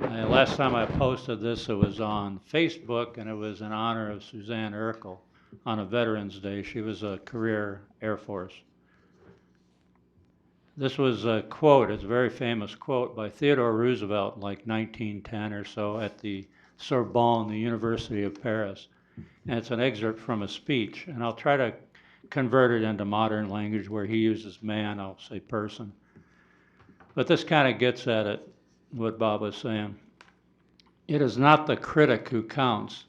Last time I posted this, it was on Facebook, and it was in honor of Suzanne Urkel on a Veterans Day. She was a career Air Force. This was a quote, it's a very famous quote by Theodore Roosevelt in like 1910 or so at the Sorbonne, the University of Paris. And it's an excerpt from a speech, and I'll try to convert it into modern language where he uses man, I'll say person. But this kind of gets at it, what Bob was saying. It is not the critic who counts,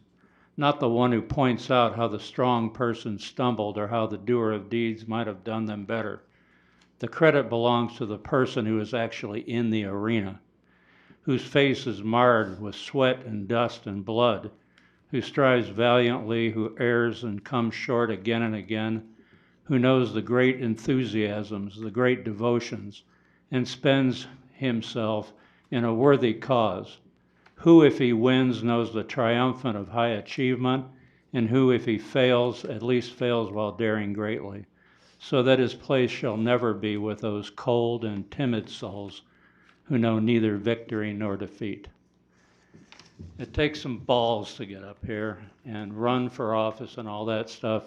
not the one who points out how the strong person stumbled or how the doer of deeds might have done them better. The credit belongs to the person who is actually in the arena, whose face is marred with sweat and dust and blood, who strives valiantly, who errs and comes short again and again, who knows the great enthusiasms, the great devotions, and spends himself in a worthy cause, who, if he wins, knows the triumphant of high achievement, and who, if he fails, at least fails while daring greatly, so that his place shall never be with those cold and timid souls who know neither victory nor defeat. It takes some balls to get up here and run for office and all that stuff,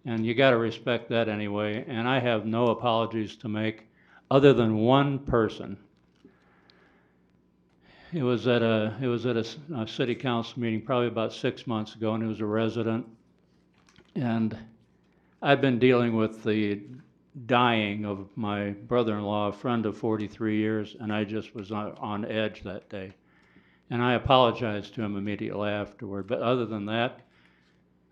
and you got to respect that anyway. And I have no apologies to make other than one person. It was at a city council meeting probably about 6 months ago, and he was a resident. And I'd been dealing with the dying of my brother-in-law, a friend of 43 years, and I just was on edge that day. And I apologized to him immediately afterward. But other than that,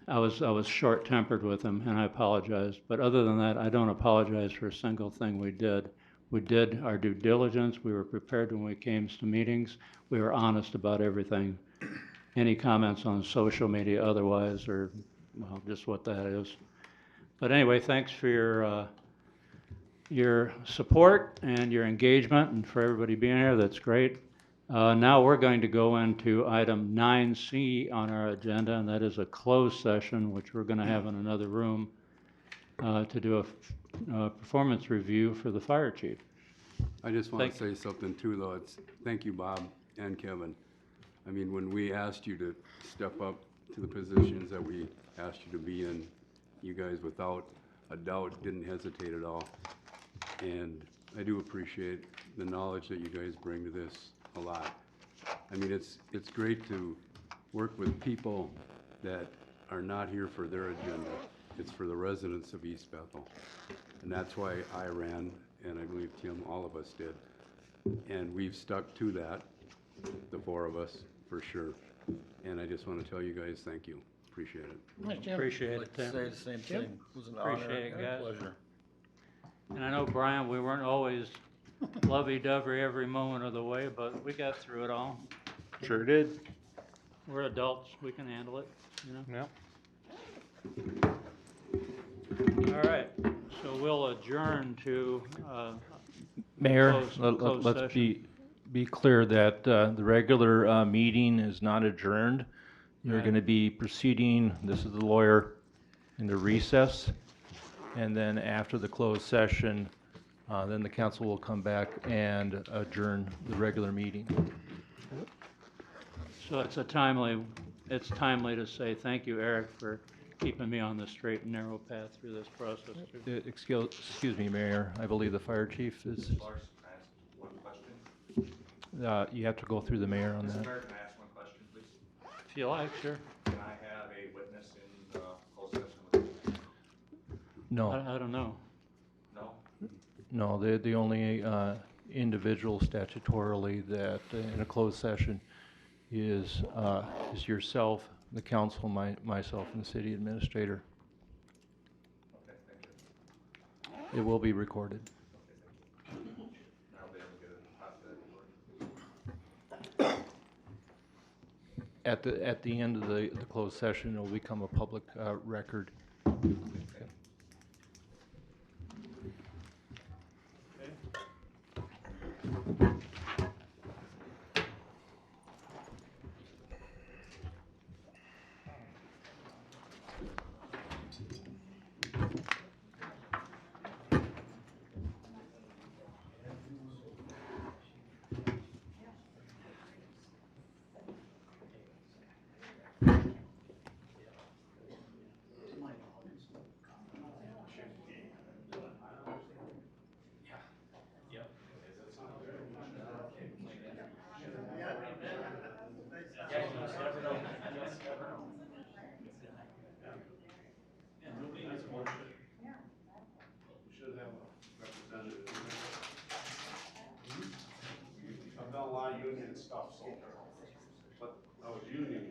I was short-tempered with him, and I apologized. But other than that, I don't apologize for a single thing we did. We did our due diligence. We were prepared when we came to meetings. We were honest about everything. Any comments on social media otherwise, or, well, just what that is. But anyway, thanks for your support and your engagement, and for everybody being here. That's great. Now we're going to go into item 9C on our agenda, and that is a closed session, which we're going to have in another room to do a performance review for the fire chief. I just want to say something too, though. Thank you, Bob and Kevin. I mean, when we asked you to step up to the positions that we asked you to be in, you guys, without a doubt, didn't hesitate at all. And I do appreciate the knowledge that you guys bring to this a lot. I mean, it's great to work with people that are not here for their agenda. It's for the residents of East Bethel. And that's why I ran, and I believe, Tim, all of us did. And we've stuck to that, the four of us, for sure. And I just want to tell you guys thank you. Appreciate it. Appreciate I'd it, like to Tim. say the same thing. It was an honor Appreciate it, and guys. a pleasure. And I know, Brian, we weren't always lovey-dovey every moment of the way, but we got through it all. Sure did. We're adults, we can handle it, you know? Yeah. All right, so we'll adjourn to, Mayor, closed let's session. be clear that the regular meeting is not adjourned. You're Right. going to be proceeding, this is the lawyer, into recess. And then after the closed session, then the council will come back and adjourn the regular meeting. so it's timely to say thank you, Eric, for keeping me on the straight and narrow path through this process. Excuse me, Mayor, I believe the fire chief is, Larson, can I ask one question? you have to go through the mayor on Mr. that. Mayor, can I ask one question, please? If you like, sure. Can I have a witness in the closed session with me? No, I don't know. No? no, the only individual statutorily that in a closed session is yourself, the council, myself, and the city administrator. Okay, thank you. It will be recorded. I'll be able to get a copy of that report. At the end of the closed session, it will become a public record. Should have a representative. I've done a lot of union stuff, so, but I was union.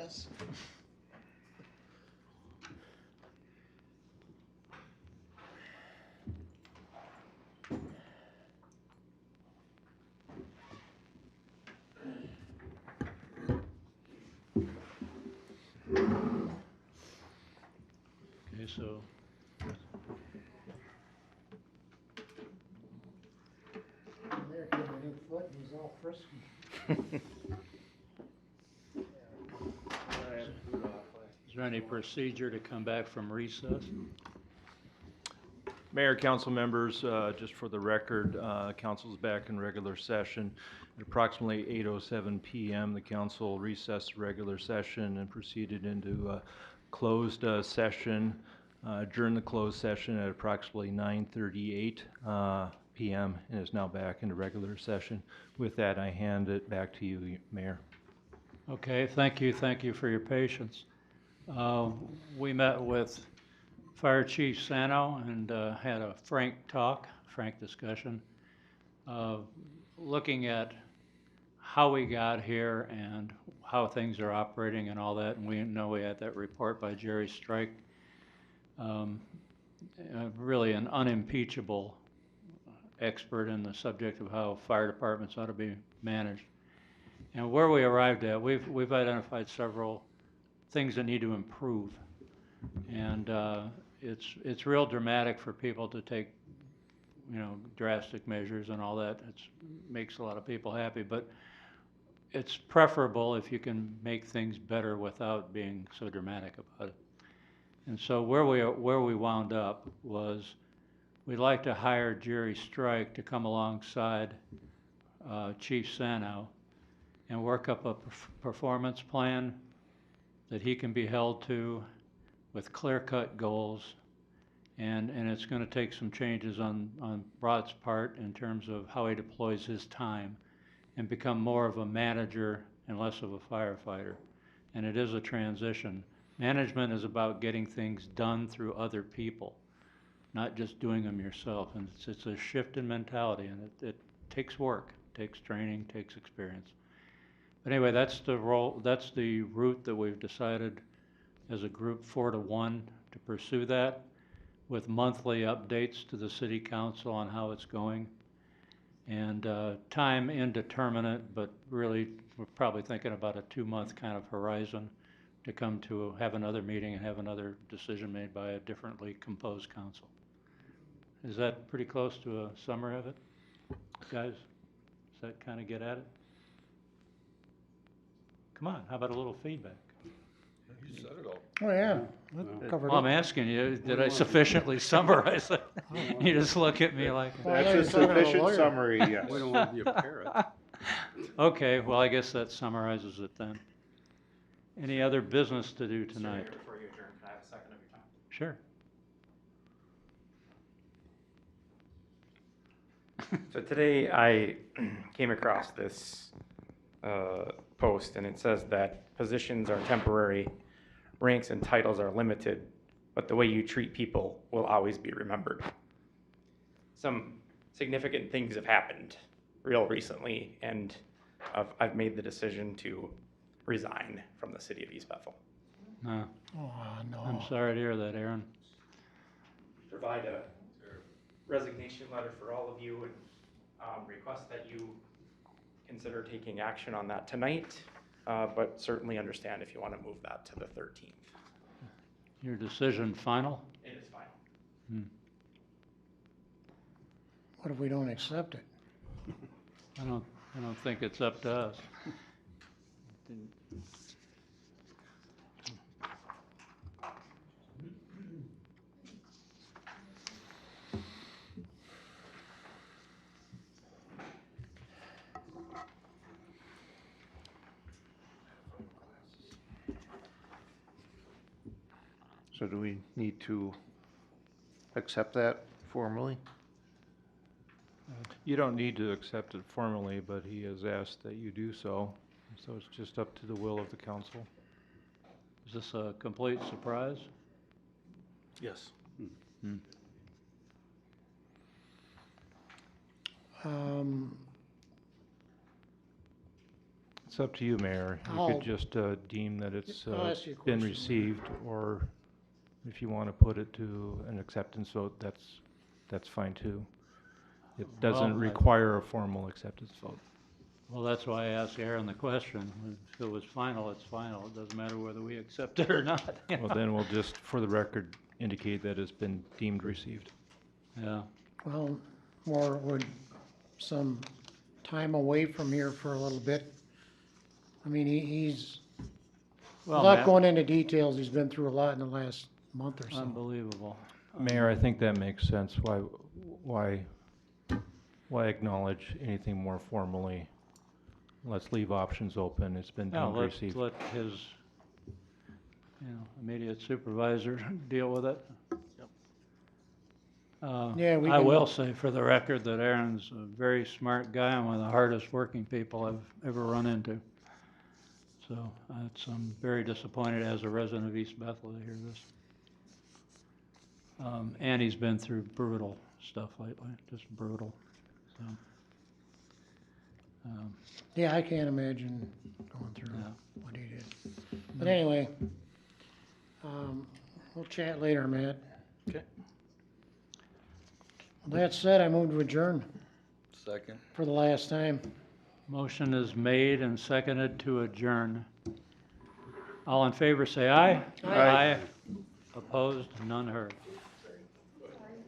Yes. Okay, so, They're getting a new foot and he's all frisky. is there any procedure to come back from recess? Mayor, council members, just for the record, council's back in regular session. At approximately 8:07 PM, the council recessed regular session and proceeded into closed session. Adjourned the closed session at approximately 9:38 PM and is now back into regular session. With that, I hand it back to you, Mayor. Okay, thank you for your patience. We met with Fire Chief Sano and had a frank discussion, looking at how we got here and how things are operating and all that. And we know we had that report by Jerry Strike, really an unimpeachable expert in the subject of how fire departments ought to be managed. And where we arrived at, we've identified several things that need to improve. And it's real dramatic for people to take, drastic measures and all that. It makes a lot of people happy, but it's preferable if you can make things better without being so dramatic about it. And so where we wound up was we'd like to hire Jerry Strike to come alongside Chief Sano and work up a performance plan that he can be held to with clear-cut goals. And it's going to take some changes on Rod's part in terms of how he deploys his time and become more of a manager and less of a firefighter. And it is a transition. Management is about getting things done through other people, not just doing them yourself. And it's a shift in mentality, and it takes work, takes training, takes experience. But anyway, that's the route that we've decided as a group 4-1 to pursue that, with monthly updates to the city council on how it's going. And time indeterminate, but really we're probably thinking about a 2-month kind of horizon to come to have another meeting and have another decision made by a differently composed council. Is that pretty close to a summary of it, guys? Does that kind of get at it? Come on, how about a little feedback? You said it all. Oh, yeah, that covered Well, I'm it. asking you, did I sufficiently summarize it? You just look at me like, Well, That's a you're talking to a sufficient lawyer. summary, yes. We don't want to be a parrot. okay, well, I guess that summarizes it then. Any other business to do tonight? Mr. Mayor, before you adjourn, can I have a second of your time? Sure. So today I came across this post, and it says that positions are temporary, ranks and titles are limited, but the way you treat people will always be remembered. Some significant things have happened real recently, and I've made the decision to resign from the city of East Bethel. No, Oh, no. I'm sorry to hear that, Aaron. Provide a resignation letter for all of you, and request that you consider taking action on that tonight, but certainly understand if you want to move that to the 13th. Your decision final? It is final. What if we don't accept it? I don't think it's up to us. So do we need to accept that formally? You don't need to accept it formally, but he has asked that you do so. So it's just up to the will of the council. Is this a complete surprise? Yes. It's up to you, Mayor. You I'll- could just deem that it's I'll ask you a been question. received, or if you want to put it to an acceptance vote, that's fine too. It doesn't Well, require a formal acceptance vote. Well, that's why I asked Aaron the question. If it was final, it's final. It doesn't matter whether we accept it or not. Well, then we'll just, for the record, indicate that it's been deemed received. Yeah, Well, or would some time away from here for a little bit? I mean, he's, well, without Matt, going into details, he's been through a lot in the last month or so. unbelievable. Mayor, I think that makes sense. Why acknowledge anything more formally? Let's leave options open. It's been Yeah, deemed let's received. let his, immediate supervisor deal with it. Yeah, we I can- will say for the record that Aaron's a very smart guy and one of the hardest working people I've ever run into. So I'm very disappointed as a resident of East Bethel to hear this. And he's been through brutal stuff lately, just brutal, so. Yeah, I can't imagine going through Yeah. what he did. But anyway, we'll chat later, Matt. Okay. With that said, I move to adjourn Second. for the last time. Motion is made and seconded to adjourn. All in favor, say aye. Aye. Opposed, none heard.